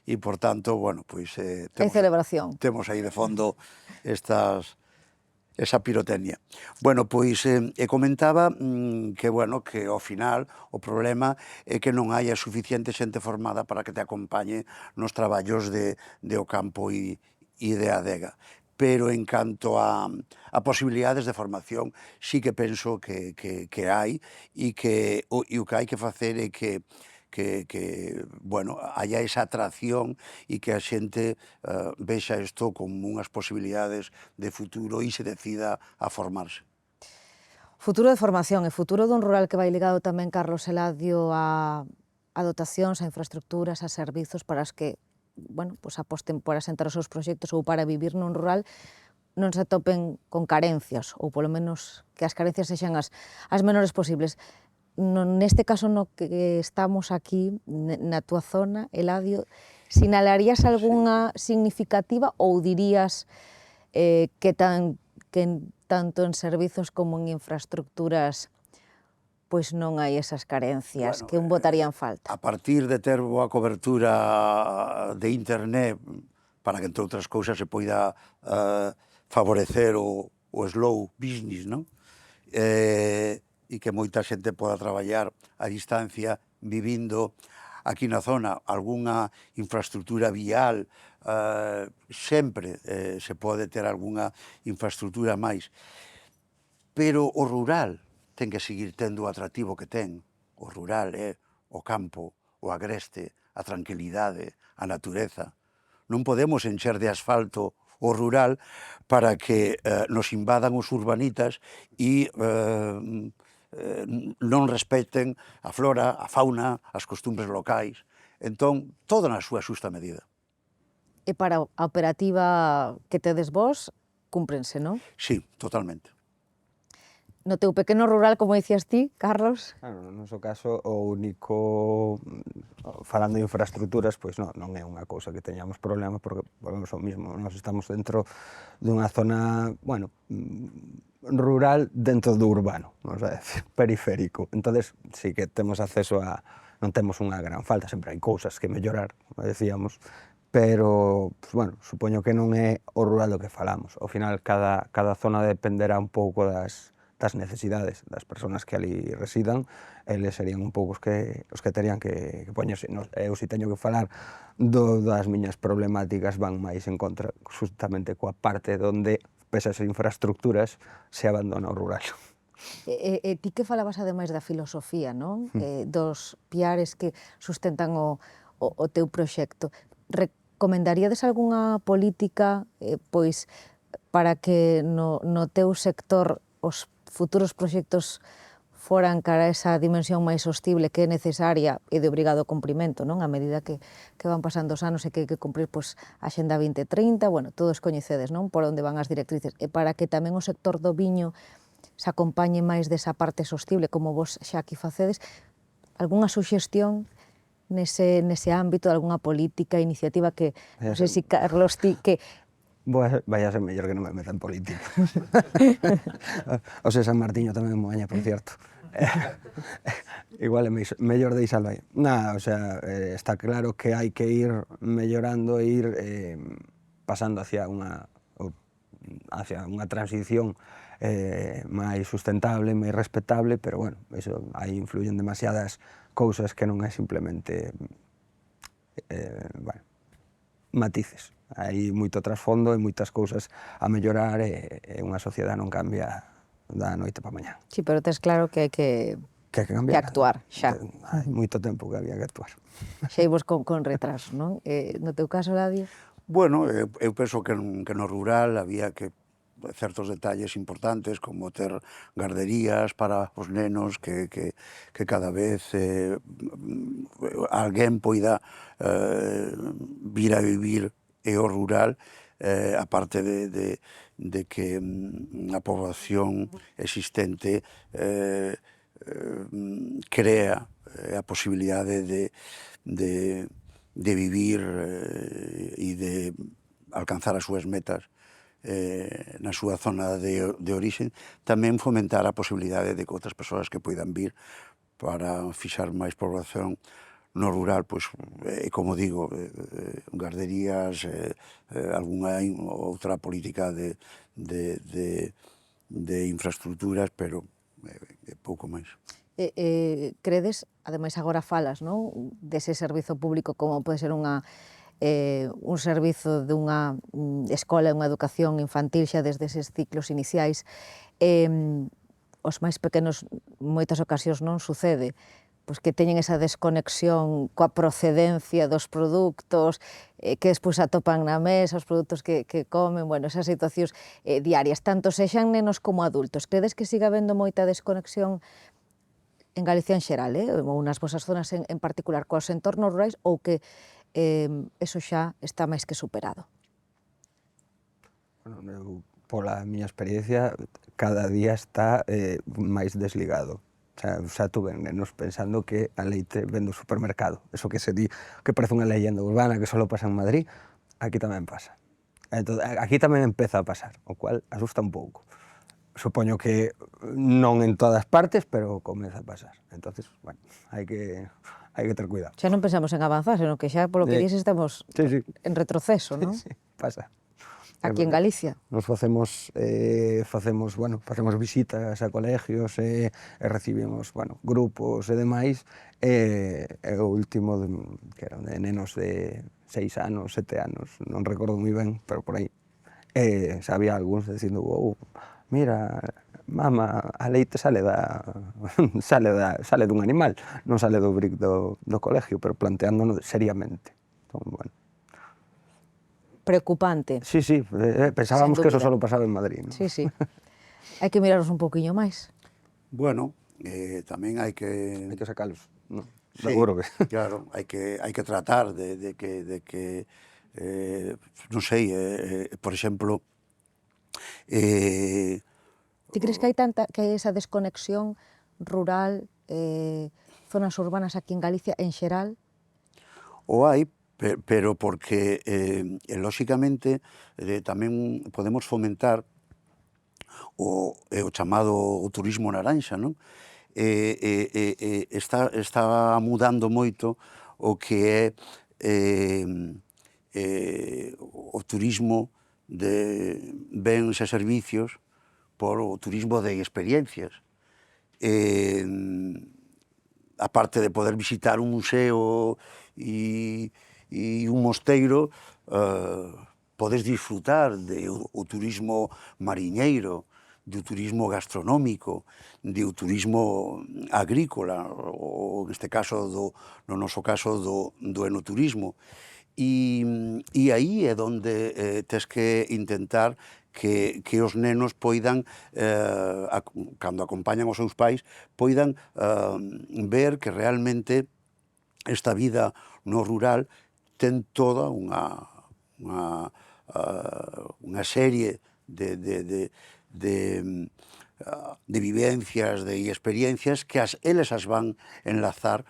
e, por tanto, bueno, pois hai celebración. Temos aí de fondo esa pirotecnia. Bueno, pois comentaba que, bueno, que ao final o problema é que non haya suficiente xente formada para que te acompañe nos traballos de o campo e de adega. pero en canto a posibilidades de formación, sí que penso que hai, e o que hai que facer é que bueno, haya esa atracción e que a xente vexa isto como unhas posibilidades de futuro e se decida a formarse. Futuro de formación e futuro dun rural que vai ligado tamén, Carlos Eladio, a dotacións, a infraestructuras, a servizos para as que, bueno, pues aposten por asentar os seus proxectos ou para vivir nun rural, non se topen con carencias, ou polo menos que as carencias sexan as menores posibles. Neste caso no que estamos aquí, na túa zona, Eladio, sinalarías algunha significativa ou dirías que tanto en servizos como en infraestructuras pois non hai esas carencias que un botaría en falta? A partir de ter boa cobertura de internet, para que, entre outras cousas, se poida favorecer o slow business, non? E que moita xente poda traballar a distancia, vivindo aquí na zona. Algunha infraestructura vial, sempre se pode ter algunha infraestructura máis, pero o rural ten que seguir tendo o atractivo que ten. O rural é o campo, o agreste, a tranquilidade, a natureza. Non podemos encher de asfalto o rural para que nos invadan os urbanitas e non respecten a flora, a fauna, as costumbres locais. Entón, todo na súa xusta medida. E para a operativa que tedes vós, cúmprense, non? Sí, totalmente. No teu pequeno rural, como dicías ti, Carlos? Claro, no noso caso, o único, falando de infraestructuras, pois non é unha cousa que teñamos problemas, porque volvemos ao mismo, nós estamos dentro dunha zona, bueno, rural dentro do urbano, vamos a decir, periférico. Entonces, sí que temos acceso a, non temos unha gran falta, sempre hai cousas que mellorar, como decíamos, pero, pues, bueno, supoño que non é o rural do que falamos. Ao final, cada zona dependerá un pouco das necesidades das persoas que ali residan, eles serían un pouco os que terían que poñerse. Eu si teño que falar das miñas problemáticas, van máis en contra justamente coa parte onde, pese as infraestructuras, se abandona o rural. E ti que falabas ademais da filosofía, non? Dos piares que sustentan o teu proxecto. Recomendaríades algunha política pois para que no teu sector os futuros proxectos foran cara a esa dimensión máis sostible que é necesaria e de obrigado cumprimento, non? A medida que van pasando os anos e que hai que cumprir pois, a Axenda 2030, bueno, todos coñecedes, non? Por onde van as directrices. E para que tamén o sector do viño se acompañe máis desa parte sostible, como vos xa aquí facedes, algunha suxestión nese ámbito, algunha política, iniciativa que, non sei se Carlos, ti, que Vai a ser mellor que non me meta en política. O sea, San Martiño tamén me moaña, por cierto. Igual é mellor deixalo aí. O sea, está claro que hai que ir mellorando e ir pasando hacia unha transición máis sustentable, máis respetable, pero, bueno, eso, aí influyen demasiadas cousas que non é simplemente, bueno, matices. Hai moito trasfondo e moitas cousas a mellorar e unha sociedade non cambia da noite para mañá. Sí, pero tes claro que hai que actuar xa. Hai moito tempo que había que actuar. Xa imos con retraso, non? No teu caso, Eladio? Bueno, eu penso que no rural había que certos detalles importantes, como ter garderías para os nenos, que cada vez alguén poida vir a vivir o rural, aparte de que a poboación existente crea a posibilidade de vivir e de alcanzar as súas metas na súa zona de orixe, tamén fomentar a posibilidade de que outras persoas que poidan vir para fixar máis poboación no rural, pois, como digo, garderías, algunha outra política de infraestructuras, pero pouco máis. Credes, ademais agora falas, non? Dese servizo público como pode ser unha un servizo dunha escola e unha educación infantil xa desde eses ciclos iniciais. Os máis pequenos, moitas ocasións non sucede, pois que teñen esa desconexión coa procedencia dos produtos, que despois atopan na mesa, os produtos que comen, bueno, esas situacións diarias, tanto sexan nenos como adultos. Credes que siga habendo moita desconexión en Galicia en xeral, ou nas vosas zonas en particular, coas entornos rurais, ou que eso xa está máis que superado? Bueno, eu, pola miña experiencia, cada día está máis desligado. Xa tuve nenos pensando que a leite ven do supermercado. Eso que se di, que parece unha leyenda urbana que só pasa en Madrid, aquí tamén pasa. Entón, aquí tamén empeza a pasar, o cual asusta un pouco. Supoño que non en todas partes, pero comeza a pasar. Entonces, bueno, hai que ter cuidado. Xa non pensamos en avanzar, senón que xa, polo que dices, estamos Sí. en retroceso, non? Sí, pasa. Aquí en Galicia. Nos facemos visitas a colegios e recibimos, grupos e demais, e o último, que eran de nenos de 6 anos, 7 anos, non recordo moi ben, pero por aí, xa había algúns dicindo, mira, mama, a leite sale dun animal, non sale do bric do colegio, pero planteándonos seriamente. Entón, bueno. Preocupante. Sí, pensábamos que eso solo pasaba en Madrid, ¿no? Sí. Hai que miraros un poquinho máis. Bueno, tamén hai que... Hai que sacalos, ¿no? Sí, Seguro que... claro, hai que tratar de que non sei, por exemplo, Ti crees que hai esa desconexión rural, zonas urbanas aquí en Galicia en xeral? o hai, pero porque, lóxicamente, tamén podemos fomentar o chamado o turismo naranxa, non? Está mudando moito o que é o turismo de bens e servicios por o turismo de experiencias. Aparte de poder visitar un museo e un mosteiro, podes disfrutar do turismo mariñeiro, do turismo gastronómico, do turismo agrícola, ou neste caso, no noso caso, do enoturismo. E aí é onde tes que intentar que os nenos poidan, cando acompañan os seus pais, poidan ver que realmente esta vida no rural ten toda unha serie de vivencias, de experiencias que eles as van enlazar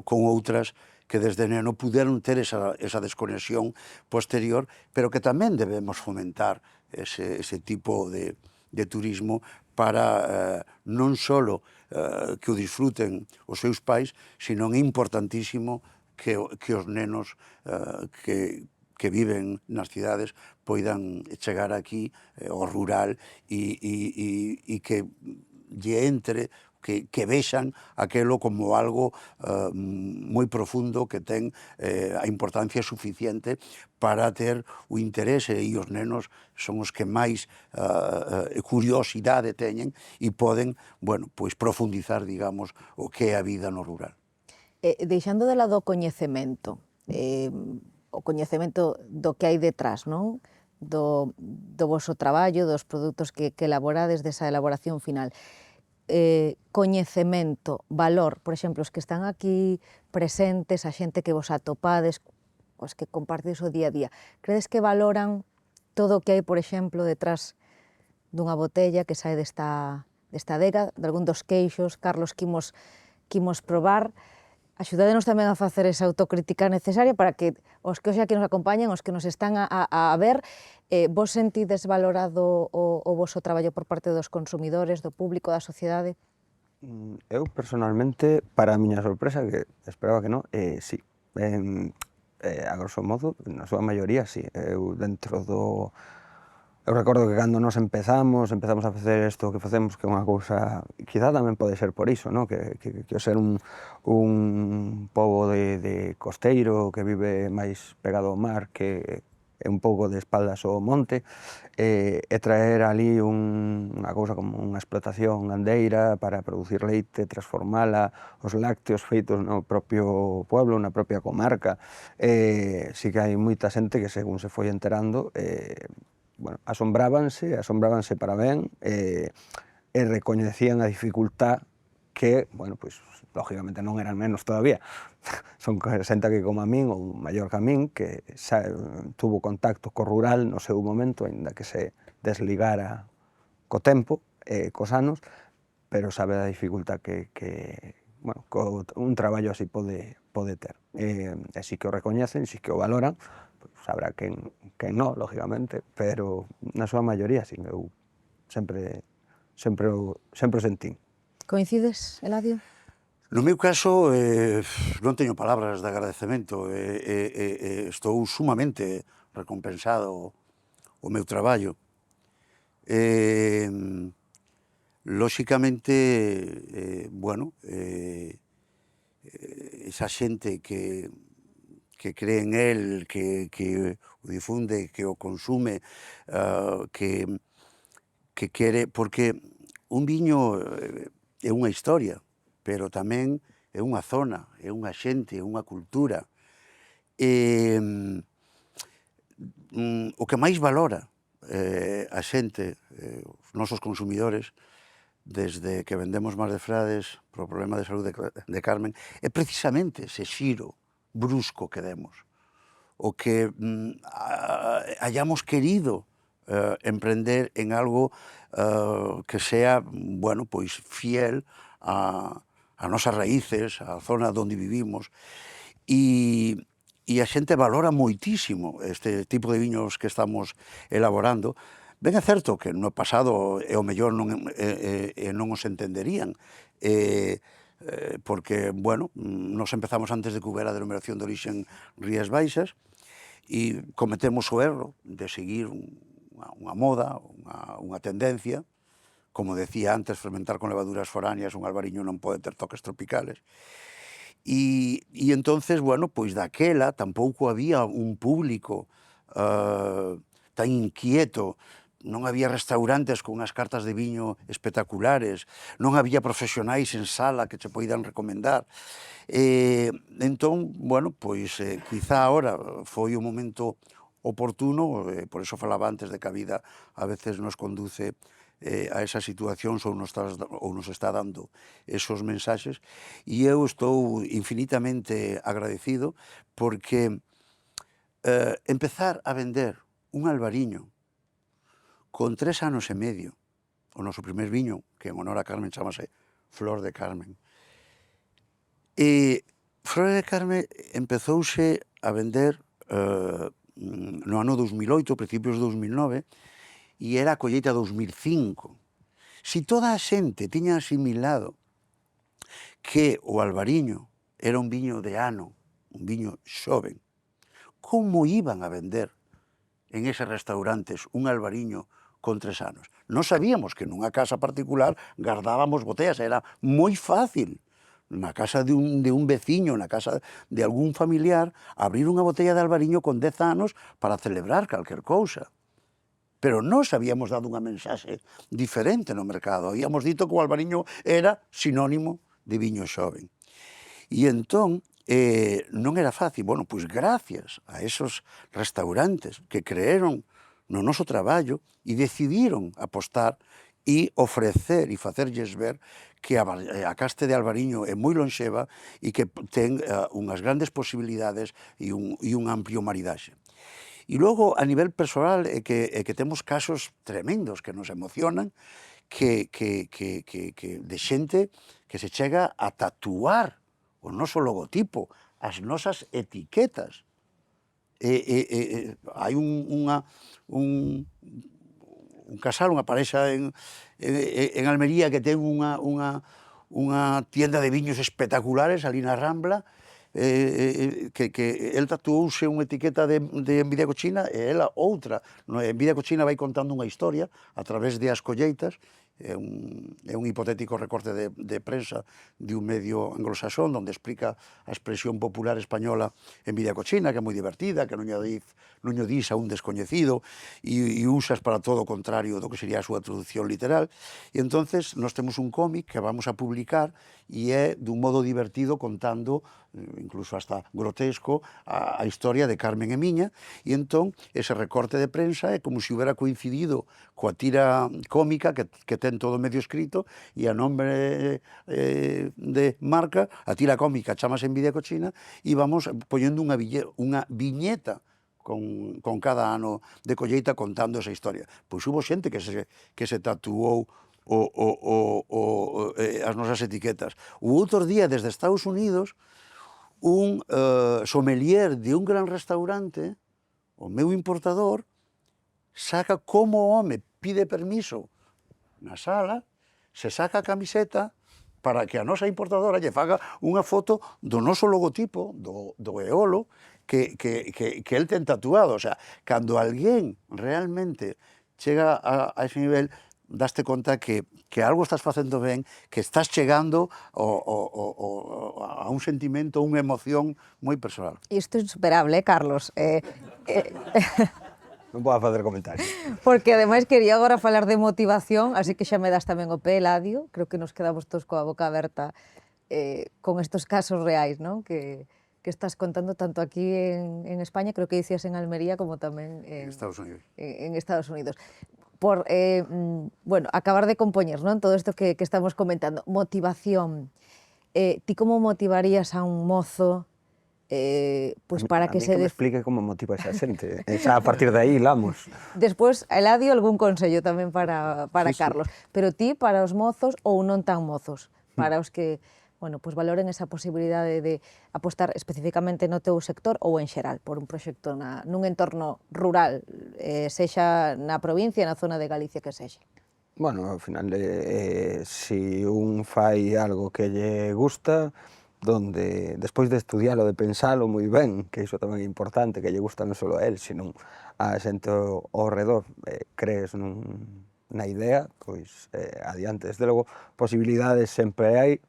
con outras que desde neno puderon ter esa desconexión posterior, pero que tamén debemos fomentar ese tipo de turismo para non só que o disfruten os seus pais, sino é importantísimo que os nenos que viven nas cidades poidan chegar aquí ao rural e que lle entre, que vexan aquelo como algo moi profundo que ten a importancia suficiente para ter o interese, e os nenos son os que máis curiosidade teñen e poden, pois profundizar, digamos, o que é a vida no rural. Deixando de lado o coñecemento do que hai detrás, non? Do voso traballo, dos produtos que elaborades, desa elaboración final. Coñecemento, valor, por exemplo, os que están aquí presentes, a xente que vos atopades, os que compartides o día a día, credes que valoran todo o que hai, por exemplo, detrás dunha botella que sae desta adega, de algún dos queixos, Carlos, que imos probar? Axudádenos tamén a facer esa autocrítica necesaria para que os que hoxe aquí nos acompañan, os que nos están a ver, vos sentides valorado o voso traballo por parte dos consumidores, do público, da sociedade? Eu, personalmente, para a miña sorpresa, que esperaba que non, sí. A grosso modo, na súa maioría, sí. Eu, dentro Eu recordo que cando nos empezamos a facer isto que facemos, que é unha cousa, quizá tamén pode ser por iso, no? que o ser un pobo de costeiro que vive máis pegado ao mar, que é un pouco de espaldas ao monte, e traer ali unha cousa como unha explotación gandeira para producir leite, transformala, os lácteos feitos no propio pueblo, na propia comarca. Si que hai moita xente que según se foi enterando, bueno, asombrábanse para ben, e recoñecían a dificultad que, bueno, pois, lógicamente non eran menos todavía. Son xente que como a min, ou maior que a min, que xa tuvo contacto co rural no seu momento, aínda que se desligara co tempo, cos anos, pero sabe da dificultad que bueno, un traballo así pode ter. E si que o recoñecen, si que o valoran, pois habrá quen non, lógicamente, pero na súa maioría, si, eu sempre o sentín. Coincides, Eladio? No meu caso, non teño palabras de agradecemento, estou sumamente recompensado o meu traballo. Lóxicamente, bueno, esa xente que cree en el, que o difunde, que o consume, que quere, porque un viño é unha historia, pero tamén é unha zona, é unha xente, é unha cultura. O que máis valora a xente, os nosos consumidores, desde que vendemos Mar de Frades pro problema de saúde de Carmen, é precisamente ese xiro brusco que demos, o que hayamos querido emprender en algo que sea, bueno, pois fiel a nosas raíces, a zona onde vivimos, e a xente valora moitísimo este tipo de viños que estamos elaborando. Ben é certo que no pasado e o mellor non os entenderían, porque, bueno, nos empezamos antes de que houbera a denominación de orixen Rías Baixas, e cometemos o erro de seguir unha moda, unha tendencia. Como decía antes, fermentar con levaduras foráneas, un albariño non pode ter toques tropicales. E entonces, bueno, pois daquela tampouco había un público tan inquieto, non había restaurantes con unhas cartas de viño espectaculares, non había profesionais en sala que che poidan recomendar. Entón, bueno, pois quizá agora foi o momento oportuno, por iso falaba antes de que a vida a veces nos conduce a esas situacións ou nos está dando esos mensaxes, e eu estou infinitamente agradecido porque empezar a vender un albariño con 3 anos e medio, o noso primer viño, que en honor a Carmen chamase Flor de Carmen. Flor de Carmen empezouse a vender no ano 2008, principios de 2009, e era a colleita 2005. Si toda a xente tiña asimilado que o albariño era un viño de ano, un viño xoven, como iban a vender en eses restaurantes un albariño con 3 anos? Non sabíamos que nunha casa particular gardábamos botellas, era moi fácil na casa de un veciño, na casa de algún familiar, abrir unha botella de albariño con 10 anos para celebrar calquer cousa. Pero nós habíamos dado unha mensaxe diferente no mercado, habíamos dito que o albariño era sinónimo de viño xoven. E entón, non era fácil. Bueno, pois gracias a esos restaurantes que creeron no noso traballo e decidiron apostar e ofrecer e facerlles ver que a caste de albariño é moi lonxeva e que ten unhas grandes posibilidades e un amplio maridaxe. E logo, a nivel persoal, é que temos casos tremendos que nos emocionan, que de xente que se chega a tatuar o noso logotipo, as nosas etiquetas. Hai un casal, unha parexa en Almería que ten unha tienda de viños espectaculares ali na Rambla, que el tatuouse unha etiqueta de Envidia Cochina e ela outra. Envidia Cochina vai contando unha historia a través de as colleitas, é un hipotético recorte de prensa de un medio anglosaxón onde explica a expresión popular española Envidia Cochina, que é moi divertida, que non o dis a un descoñecido e usas para todo o contrario do que sería a súa traducción literal. E entonces nós temos un cómic que vamos a publicar e é dun modo divertido contando, incluso hasta grotesco, a historia de Carmen e Miña, e entón ese recorte de prensa é como se hubiera coincidido coa tira cómica que ten todo medio escrito, e a nombre de marca, a tira cómica chamase Envidia Cochina, e vamos poñendo unha viñeta con cada ano de colleita contando esa historia. Pois hubo xente que se tatuou as nosas etiquetas. O outro día, desde Estados Unidos, un sommelier de un gran restaurante, o meu importador, saca como o home pide permiso na sala, se saca a camiseta para que a nosa importadora lle faga unha foto do noso logotipo, do eolo, que el ten tatuado. O sea, cando alguén realmente chega a ese nivel, daste conta que algo estás facendo ben, que estás chegando a un sentimento, unha emoción moi personal. Isto é insuperable, Carlos. Non podo facer comentarios. Porque ademais quería agora falar de motivación, así que xa me das tamén o pé, Eladio. Creo que nos quedamos todos coa boca aberta con estos casos reais, ¿no? que estás contando tanto aquí en España, creo que dicías en Almería, como tamén En Estados Unidos. En Estados Unidos. Por, bueno, acabar de compoñer, ¿no? Todo isto que estamos comentando. Motivación. Ti como motivarías a un mozo pues para que se... me explique como motiva esa xente. Xa a partir de aí, hilamos. Despois, Eladio, algún consello tamén para Sí, Carlos. Pero ti, para os mozos ou non tan mozos, para os que, bueno, pues valoren esa posibilidade de apostar especificamente no teu sector ou en xeral, por un proxecto nun entorno rural, sexa na provincia, na zona de Galicia que sexa. Bueno, ao final, si un fai algo que lle gusta, donde despois de estudialo, de pensalo moi ben, que iso tamén é importante, que lle gusta non só a él, sino a xente ao redor, crees na idea, pois adiante. Desde logo, posibilidades sempre hai.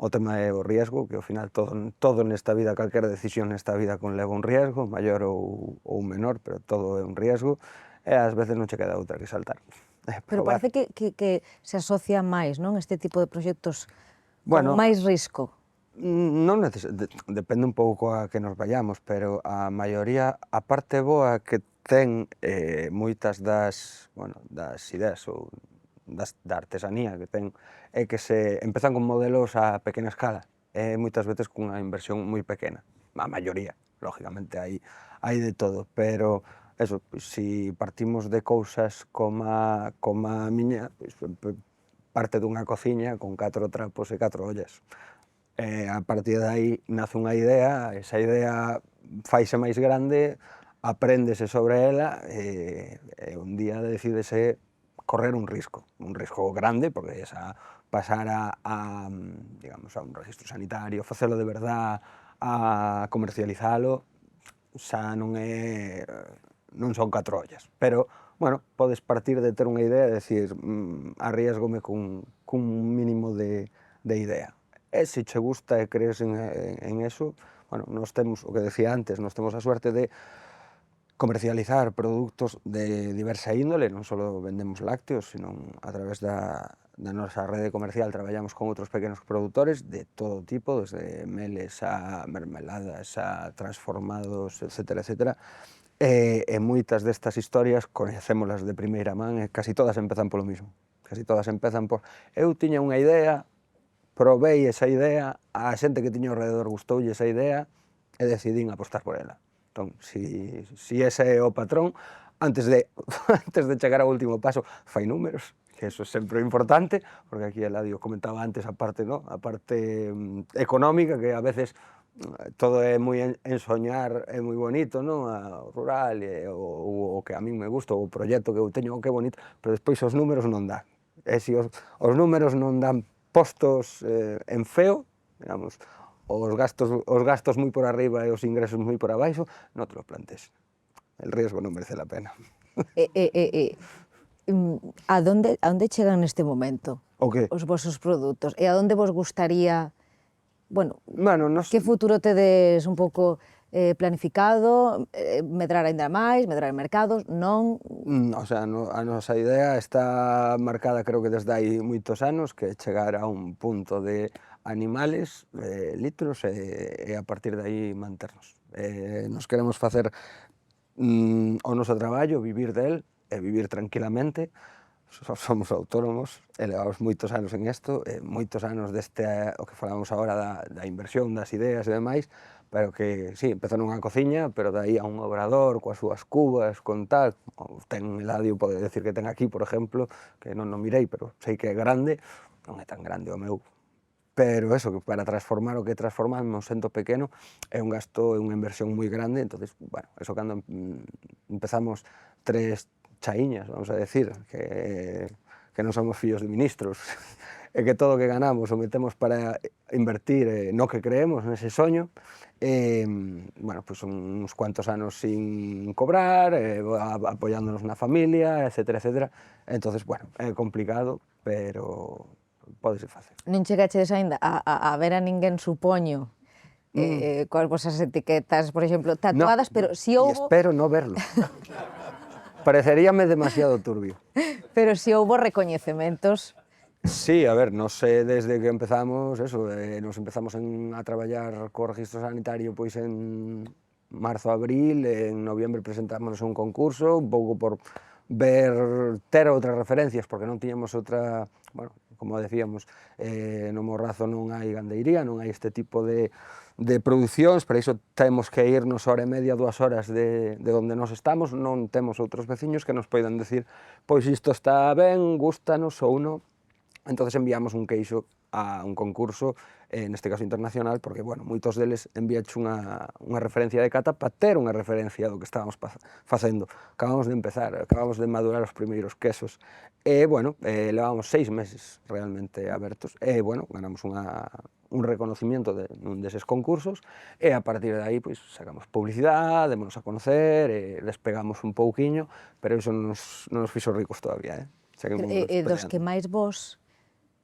O tema é o riesgo, que ao final todo nesta vida, calquera decisión nesta vida conleva un riesgo, maior ou menor, pero todo é un riesgo, e ás veces non che queda outra que saltar. Pero parece que se asocia máis, non, este tipo de proxectos Bueno, con máis risco. Non depende un pouco a que nos vayamos, pero a maioría, a parte boa que ten moitas das ideas ou da artesanía que ten, é que se empezan con modelos a pequena escala, e moitas veces cunha inversión moi pequena. A maioría, lógicamente, hai de todo, pero eso, si partimos de cousas como a miña, parte dunha cociña con 4 trapos e 4 ollas. A partir de aí nace unha idea, esa idea faise máis grande, apréndese sobre ela e un día decidese correr un risco grande, porque esa pasar digamos, a un registro sanitario, facelo de verdad, a comercializalo, xa non son 4 ollas, pero, bueno, podes partir de ter unha idea e decir, arriesgome cun mínimo de idea. E se che gusta e crees en eso, bueno, nos temos, o que decía antes, nos temos a suerte de comercializar produtos de diversa índole, non só vendemos lácteos, sino a través da nosa rede comercial traballamos con outros pequenos produtores de todo tipo, desde meles a mermeladas, a transformados, etcétera, etcétera. E moitas destas historias coñecémolas de primeira man e casi todas empezan polo mismo. Casi todas empezan por eu tiña unha idea, probei esa idea, a xente que tiña ao redor gustoulle esa idea e decidín apostar por ela. Entón, si ese é o patrón, antes de chegar ao último paso, fai números, que eso é sempre importante, porque aquí Eladio comentaba antes a parte económica, que a veces todo é moi ensoñar, é moi bonito, non? O rural, o que a min me gusta, o proxecto que eu teño, que bonito, pero despois os números non dan. E se os números non dan postos en feo, digamos, os gastos moi por arriba e os ingresos moi por abaixo, non te lo plantes. El riesgo non merece la pena. A donde chegan neste momento O que? os vosos produtos? E a donde vos gustaría, bueno, Bueno, nos... que futuro tedes un pouco planificado, medrar aínda máis, medrar en mercados, non? O sea, a nosa idea está marcada, creo que desde hai moitos anos, que é chegar a un punto de animales, litros, e a partir de aí manternos. Nos queremos facer o noso traballo, vivir del, e vivir tranquilamente. Somos autónomos, e levamos moitos anos en isto, moitos anos deste, o que falamos agora da inversión, das ideas e demais, pero que, sí, empezou nunha cociña, pero dai a un obrador, coas súas cubas, con tal, ten Eladio, pode decir que ten aquí, por exemplo, que non o mirei, pero sei que é grande, non é tan grande o meu, pero eso, que para transformar o que transformamos sendo pequeno é un gasto, é unha inversión moi grande, entonces, bueno, eso cando empezamos 3 chaiñas, vamos a decir, que non somos fillos de ministros, e que todo o que ganamos o metemos para invertir no que creemos, nese soño, bueno, pues uns cuantos anos sin cobrar, apoyándonos na familia, etcétera, etcétera, entonces, bueno, é complicado, pero pódese facer. Non chegachedes aínda a ver a ninguén, supoño, coas vosas etiquetas, por exemplo, tatuadas, No, pero si y houbo... espero no verlo. Pareceríame demasiado turbio. Pero si houbo recoñecementos. Sí, a ver, non sei, desde que empezamos, eso, nos empezamos a traballar co registro sanitario pois en marzo, abril, en noviembre presentámonos a un concurso, un pouco por ter outras referencias, porque non tiñamos outra, bueno, como decíamos, no Morrazo non hai gandeiría, non hai este tipo de producións, para iso temos que irnos hora e media, 2 horas de onde nos estamos, non temos outros veciños que nos poidan decir, pois isto está ben, gústanos ou non. Entonces enviamos un queixo a un concurso, neste caso internacional, porque, bueno, moitos deles enviache unha referencia de cata para ter unha referencia do que estábamos facendo. Acabamos de empezar, acabamos de madurar os primeiros quesos, e, bueno, levamos 6 meses realmente abertos, e, bueno, ganamos un reconocimiento nun deses concursos, e a partir de aí, pois, sacamos publicidade, démonos a conocer, despegamos un pouquiño, pero iso non nos fixo ricos todavía, seguimos Dos que máis vos,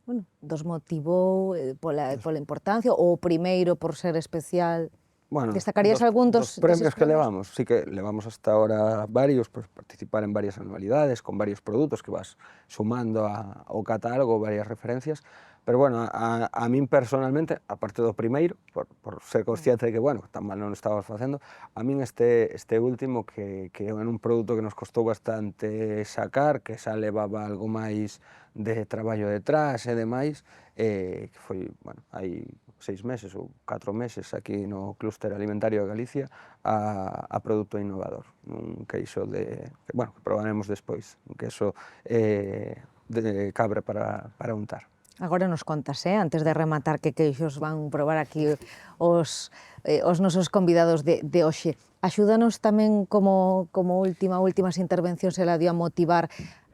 bueno, dos motivou pola importancia, ou o primeiro por ser especial? Bueno, Destacarías algún dos premios deses que levamos? Sí que levamos hasta ahora varios, pues, participar en varias anualidades, con varios produtos que vas sumando ao catálogo, varias referencias, pero, bueno, a min personalmente, aparte do primeiro, por ser consciente de que, bueno, tan mal non estábamos facendo, a min este último, que é un produto que nos costou bastante sacar, que xa levaba algo máis de traballo detrás e demais, que foi, bueno, hai 6 meses ou 4 meses aquí no Clúster Alimentario de Galicia a produto innovador, un queixo que probaremos despois, un queixo de cabra para untar. Agora nos contas, antes de rematar, que queixos van probar aquí os nosos convidados de hoxe. Axúdanos tamén como últimas intervencións, Eladio, a motivar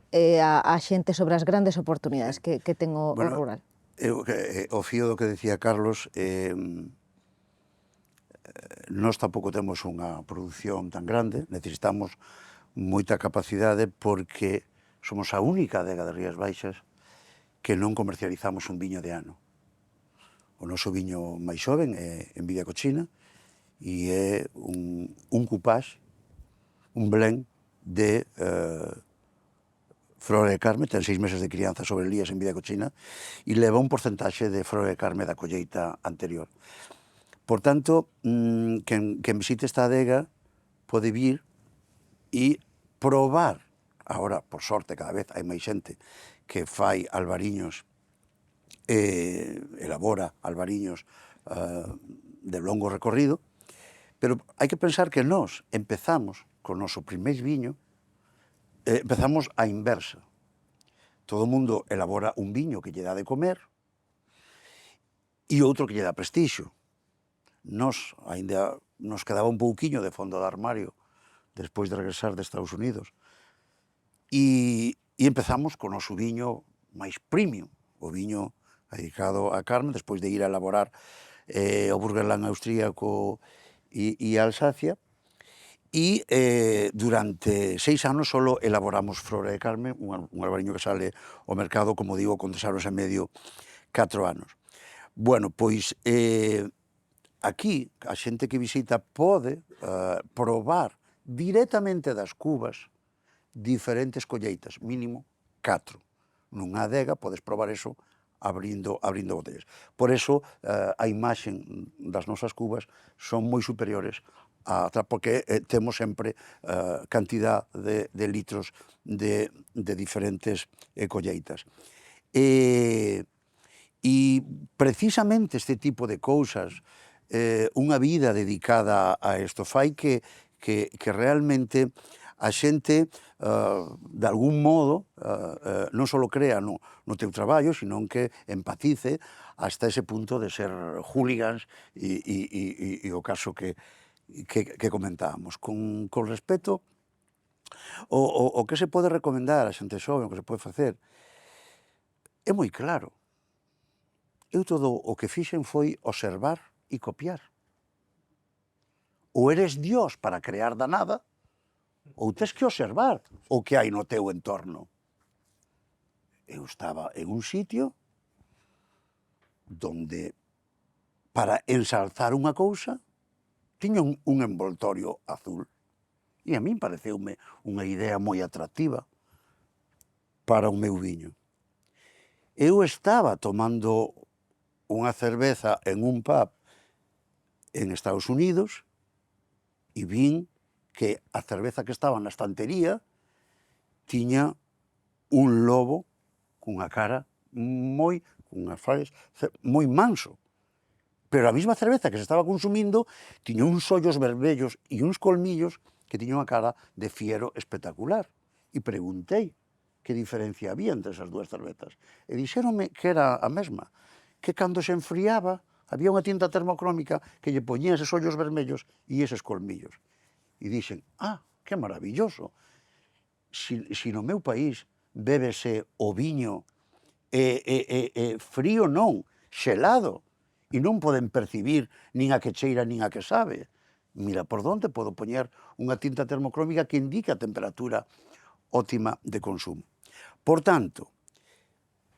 a xente sobre as grandes oportunidades que ten o rural. O fío do que decía Carlos, nós tampouco temos unha produción tan grande, necesitamos moita capacidade porque somos a única adega de Rías Baixas que non comercializamos un viño de ano. O noso viño máis xoven é Envidia Cochina e é un cupage, un blend de Flora de Carme, ten 6 meses de crianza sobre Elías Envidia Cochina e leva un porcentaxe de Flora de Carme da colleita anterior. Por tanto, quen visite esta adega pode vir e probar. Agora, por sorte, cada vez hai máis xente que fai albariños, elabora albariños de longo recorrido, pero hai que pensar que nós empezamos con o noso primeiro viño, empezamos a inversa. Todo o mundo elabora un viño que lle dá de comer e outro que lle dá prestixio. Nós ainda nos quedaba un pouquiño de fondo de armario despois de regresar de Estados Unidos e empezamos con o noso viño máis premium, o viño dedicado a Carmen, despois de ir a elaborar o Burgenland austríaco e Alsacia, e durante 6 anos solo elaboramos Flora de Carmen, un albariño que sale ao mercado, como digo, con 3 anos e medio, 4 anos. Bueno, pois aquí a xente que visita pode probar directamente das cubas diferentes colleitas, mínimo 4. Nunha adega podes probar eso abrindo botellas. Por eso a imaxen das nosas cubas son moi superiores porque temos sempre cantidad de litros de diferentes colleitas. E precisamente este tipo de cousas, unha vida dedicada a isto, fai que realmente a xente, de algún modo, non só crea no teu traballo, sino que empatice hasta ese punto de ser hooligans e o caso que comentábamos. Con respecto o que se pode recomendar a xente xoven, o que se pode facer, é moi claro. Eu todo o que fixen foi observar e copiar. Ou eres Dios para crear da nada, ou tes que observar o que hai no teu entorno. Eu estaba en un sitio donde, para ensalzar unha cousa, tiña un envoltorio azul. E a min pareceume unha idea moi atractiva para o meu viño. Eu estaba tomando unha cerveza en un pub en Estados Unidos e vin que a cerveza que estaba na estantería tiña un lobo cunha cara moi manso. Pero a mesma cerveza que se estaba consumindo tiña uns ollos vermellos e uns colmillos que tiña unha cara de fiero espectacular. E preguntei que diferencia había entre esas dúas cervezas. E dixéronme que era a mesma, que cando se enfriaba había unha tinta termocrómica que lle poñía eses ollos vermellos e eses colmillos. E dixen, que maravilloso. Si no meu país bébese o viño frío non, xelado, e non poden percibir nin a que cheira nin a que sabe. Mira, por onde podo poñer unha tinta termocrómica que indique a temperatura óptima de consumo. Por tanto,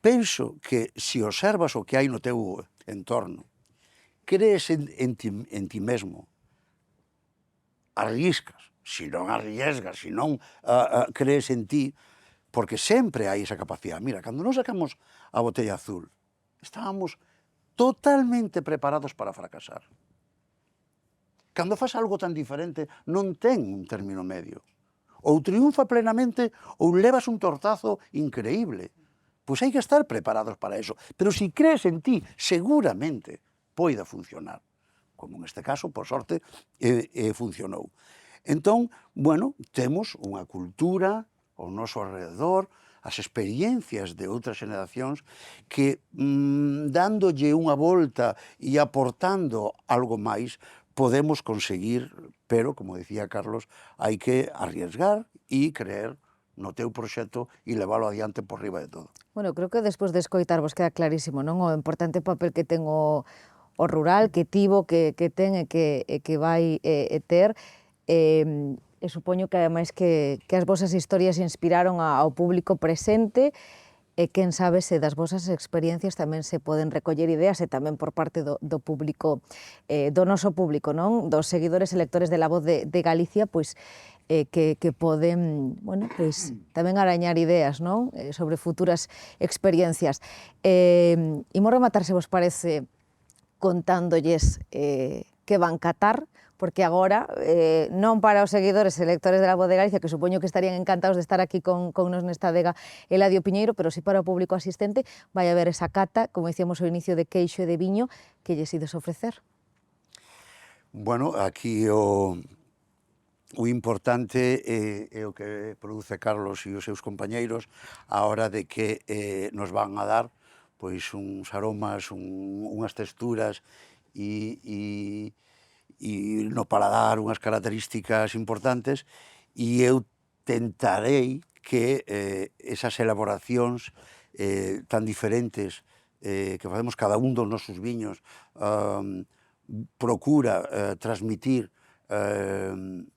penso que se observas o que hai no teu entorno, crees en ti mesmo, arriscas, se non arriesgas, se non crees en ti, porque sempre hai esa capacidade. Mira, cando nos sacamos a botella azul, estábamos totalmente preparados para fracasar. Cando faz algo tan diferente, non ten un término medio. Ou triunfa plenamente ou levas un tortazo increíble. Pois hai que estar preparados para eso. Pero se crees en ti, seguramente poida funcionar. Como neste caso, por sorte, funcionou. Entón, bueno, temos unha cultura ao noso alrededor, as experiencias de outras xeneracións que, dándolle unha volta e aportando algo máis, podemos conseguir, pero, como dicía Carlos, hai que arriesgar e creer no teu proxecto e leválo adiante por riba de todo. Bueno, creo que despois de escoitarvos queda clarísimo, non? O importante papel que ten o rural, que tivo, que ten e que vai ter. E supoño que ademais que as vosas historias inspiraron ao público presente e quen sabe se das vosas experiencias tamén se poden recoller ideas e tamén por parte do público, do noso público, non? Dos seguidores e lectores de La Voz de Galicia, pois que poden, bueno, pois tamén arañar ideas, non? Sobre futuras experiencias. Imos rematar, se vos parece, contándolles que van catar, porque agora, non para os seguidores e lectores de La Voz de Galicia, que supoño que estarían encantados de estar aquí con nos nesta adega Eladio Piñeiro, pero si para o público asistente vai haber esa cata, como dicíamos ao inicio, de queixo e de viño, que lles ides ofrecer. Bueno, aquí o importante é o que produce Carlos e os seus compañeiros a hora de que nos van a dar pois uns aromas, unhas texturas e no paladar unhas características importantes, e eu tentarei que esas elaboracións tan diferentes que facemos cada un dos nosos viños, procura transmitir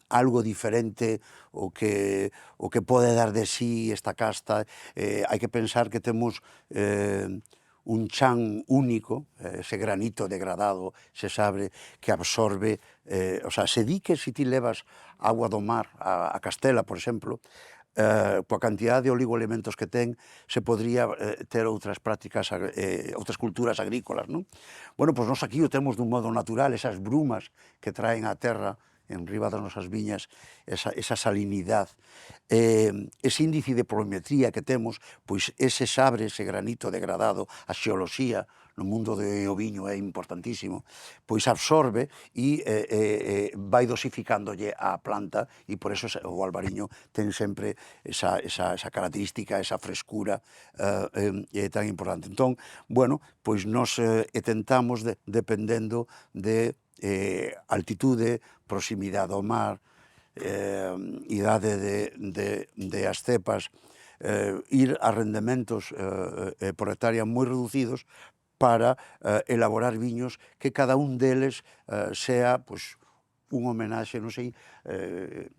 algo diferente o que pode dar de sí esta casta. Hai que pensar que temos un chan único, ese granito degradado, se sabe, que absorbe, o sea, se di que se ti levas agua do mar a Castela, por exemplo, coa cantidad de oligoelementos que ten, se podría ter outras prácticas, outras culturas agrícolas, non? Bueno, pois nós aquí o temos dun modo natural, esas brumas que traen á terra en riba das nosas viñas, esa salinidade, ese índice de polometría que temos, pois ese sabre, ese granito degradado, a xeoloxía no mundo do viño é importantísimo, pois absorbe e vai dosificándolle á planta, e por eso o albariño ten sempre esa característica, esa frescura tan importante. Entón, bueno, pois nos tentamos, dependendo de altitude, proximidade ao mar, idade de as cepas, ir a rendementos por hectárea moi reducidos para elaborar viños que cada un deles sea, pois, un homenaxe, non sei,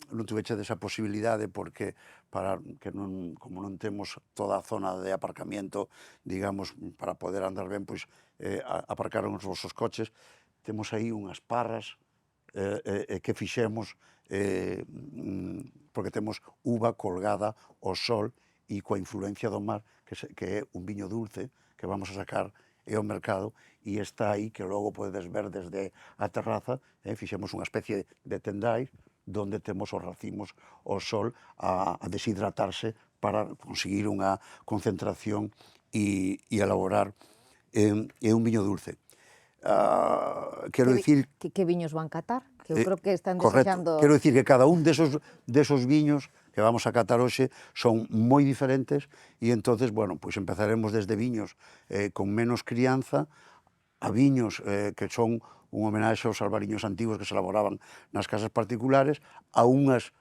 non tuveche desa posibilidade porque para que non, como non temos toda a zona de aparcamiento, digamos, para poder andar ben, pois aparcaron os vosos coches, temos aí unhas parras que fixemos porque temos uva colgada ao sol e coa influencia do mar, que é un viño dulce que vamos a sacar ao mercado, e está aí, que logo podedes ver desde a terraza. Fixemos unha especie de tendais donde temos os racimos ao sol a deshidratarse para conseguir unha concentración e elaborar un viño dulce. Quero dicir... Que viños van catar? Que eu creo que están Correcto. desexando... Quero dicir que cada un desos viños que vamos a catar hoxe son moi diferentes, e entonces, bueno, pois empezaremos desde viños con menos crianza a viños que son un homenaxe aos albariños antigos que se elaboraban nas casas particulares, a unhas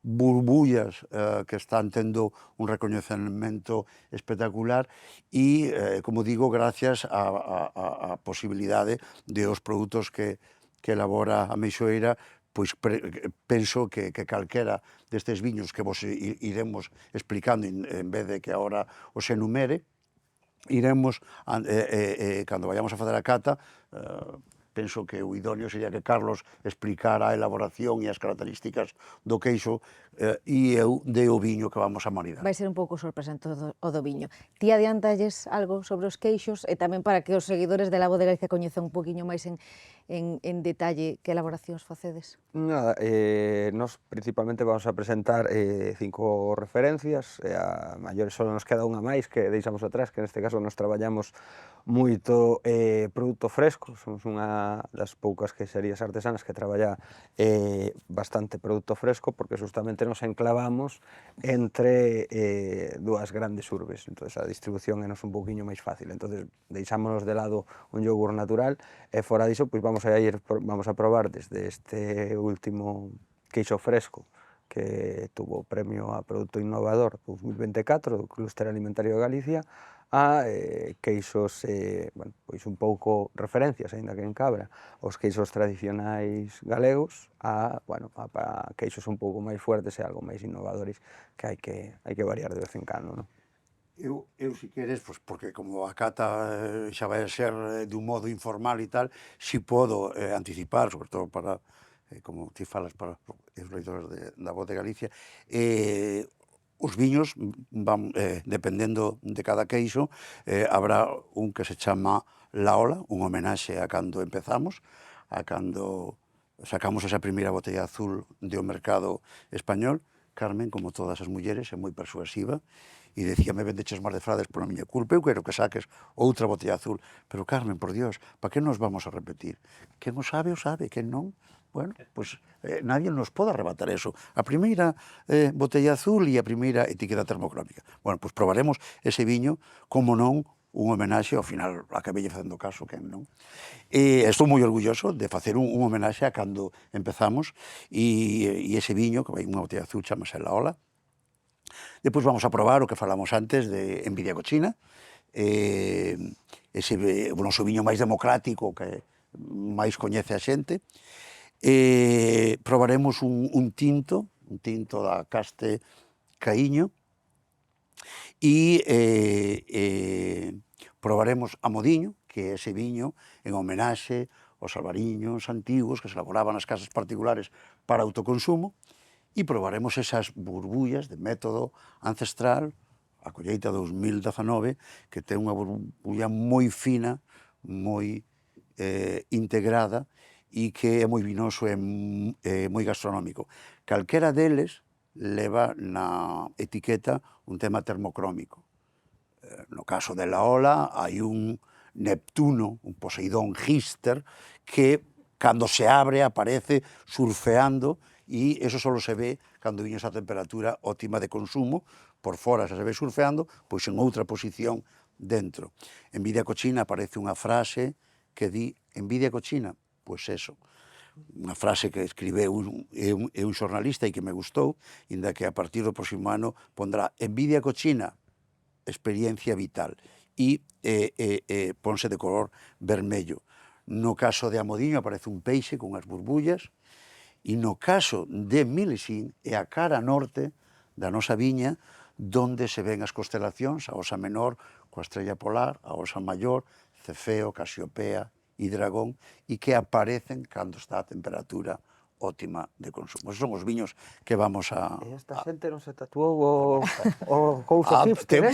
burbullas que están tendo un recoñecemento espectacular e, como digo, gracias á posibilidade de os produtos que elabora a Meixoeira, pois penso que calquera destes viños que vos iremos explicando, en vez de que agora os enumere, iremos, cando vayamos a facer a cata, penso que o idóneo sería que Carlos explicara a elaboración e as características do queixo e eu de o viño que vamos a maridar. Vai ser un pouco sorpresante o do viño. Ti adiantalles algo sobre os queixos e tamén para que os seguidores de La Voz de Galicia coñezan un poquinho máis en detalle que elaboracións facedes? Nada, nos principalmente vamos a presentar 5 referencias, a maiores só nos queda unha máis que deixamos atrás, que neste caso nos traballamos moito produto fresco, somos unha das poucas queserías artesanas que traballa bastante produto fresco, porque justamente nos enclavamos entre dúas grandes urbes, entonces a distribución é nos un pouquiño máis fácil, entonces deixámonos de lado un yogur natural, e fora diso, pois vamos a probar desde este último queixo fresco que tuvo o premio a Produto Innovador 2024 do Clúster Alimentario de Galicia, a queixos, bueno, pois un pouco referencias, aínda que en Cabra, os queixos tradicionais galegos, a queixos un pouco máis fuertes e algo máis innovadores que hai que variar de vez en cando, non? Eu, si queres, pois, porque como a cata xa vai a ser de un modo informal e tal, si podo anticipar, sobre todo para, como ti falas, para os leitores da Voz de Galicia, os viños van, dependendo de cada queixo, habrá un que se chama La Ola, un homenaxe a cando empezamos, a cando sacamos esa primeira botella azul do mercado español. Carmen, como todas as mulleres, é moi persuasiva, e decíame, vendeches máis de frades pola miña culpa, eu quero que saques outra botella azul. Pero Carmen, por Dios, para que nos vamos a repetir? Quen o sabe, quen non? Bueno, pois nadie nos pode arrebatar eso. A primeira botella azul e a primeira etiqueta termocrónica. Bueno, pois probaremos ese viño, como non, un homenaxe, ao final acabei facendo caso, quen non. E estou moi orgulloso de facer un homenaxe a cando empezamos, e ese viño, que vai unha botella azul, chamase La Ola. Depois vamos a probar o que falamos antes de Envidia Cochina, o noso viño máis democrático, que máis coñece a xente. Probaremos un tinto da Caste Caíño, e probaremos a Modiño, que é ese viño en homenaxe aos albariños antigos que se elaboraban nas casas particulares para autoconsumo, e probaremos esas burbullas de método ancestral, a colleita 2019, que ten unha burbulla moi fina, moi integrada, e que é moi vinoso e moi gastronómico. Calquera deles leva na etiqueta un tema termocrómico. No caso de la Ola hai un Neptuno, un Poseidón Gister, que cando se abre aparece surfeando, e eso só se ve cando o viño está a temperatura óptima de consumo. Por fora se ve surfeando, pois en outra posición dentro. En Vidia Cochina aparece unha frase que di envidia cochina, pois eso, unha frase que escribeu un xornalista e que me gustou, inda que a partir do próximo ano pondrá envidia cochina, experiencia vital, e ponse de color vermello. No caso de Amodiño aparece un peixe con as burbullas, e no caso de Milesín é a cara norte da nosa viña, donde se ven as constelacións, a Osa Menor coa estrella polar, a Osa Maior, Cefeo, Casiopea e Dragón, e que aparecen cando está a temperatura óptima de consumo. Esos son os viños que vamos a... E esta xente non se tatuou o cousa hipster,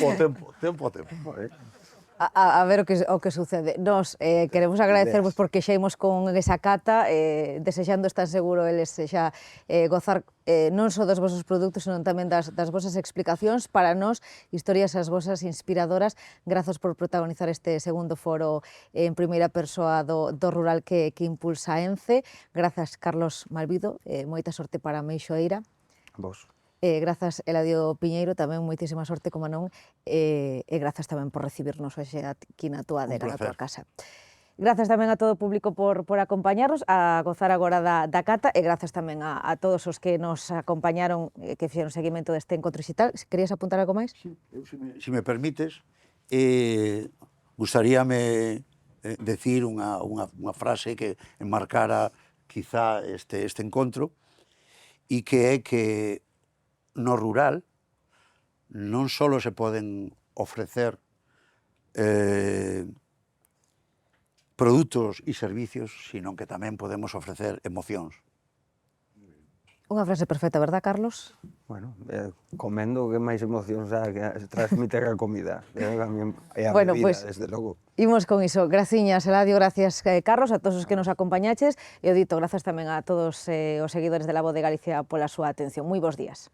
Tempo. A ver o que sucede. Nos queremos agradecervos porque xa imos con esa cata, desexando estar seguro eles xa gozar non só dos vosos produtos, senón tamén das vosas explicacións. Para nós, historias as vosas inspiradoras. Grazas por protagonizar este segundo foro en primeira persoa do rural que impulsa ENCE. Grazas, Carlos Malvido, moita sorte para Meixoeira. Vos. Grazas, Eladio Piñeiro, tamén moitísima sorte, como non, e grazas tamén por recibirnos hoxe aquí na túa adega, na túa casa. Grazas tamén a todo o público por acompañarnos, a gozar agora da cata, e grazas tamén a todos os que nos acompañaron, que fixeron seguimento deste encontro digital. Querías apuntar algo máis? Sí, se me permites, gustaríame decir unha frase que enmarcara quizá este encontro, e que é que no rural non só se poden ofrecer produtos e servicios, sino que tamén podemos ofrecer emocións. Unha frase perfecta, verdad, Carlos? Bueno, comendo que máis emocións que transmite a comida. É a Bueno, bebida, pues, desde logo. Imos con iso. Graciñas, Eladio, gracias, Carlos, a todos os que nos acompañaches, e o dito, grazas tamén a todos os seguidores de La Voz de Galicia pola súa atención. Moi bons días.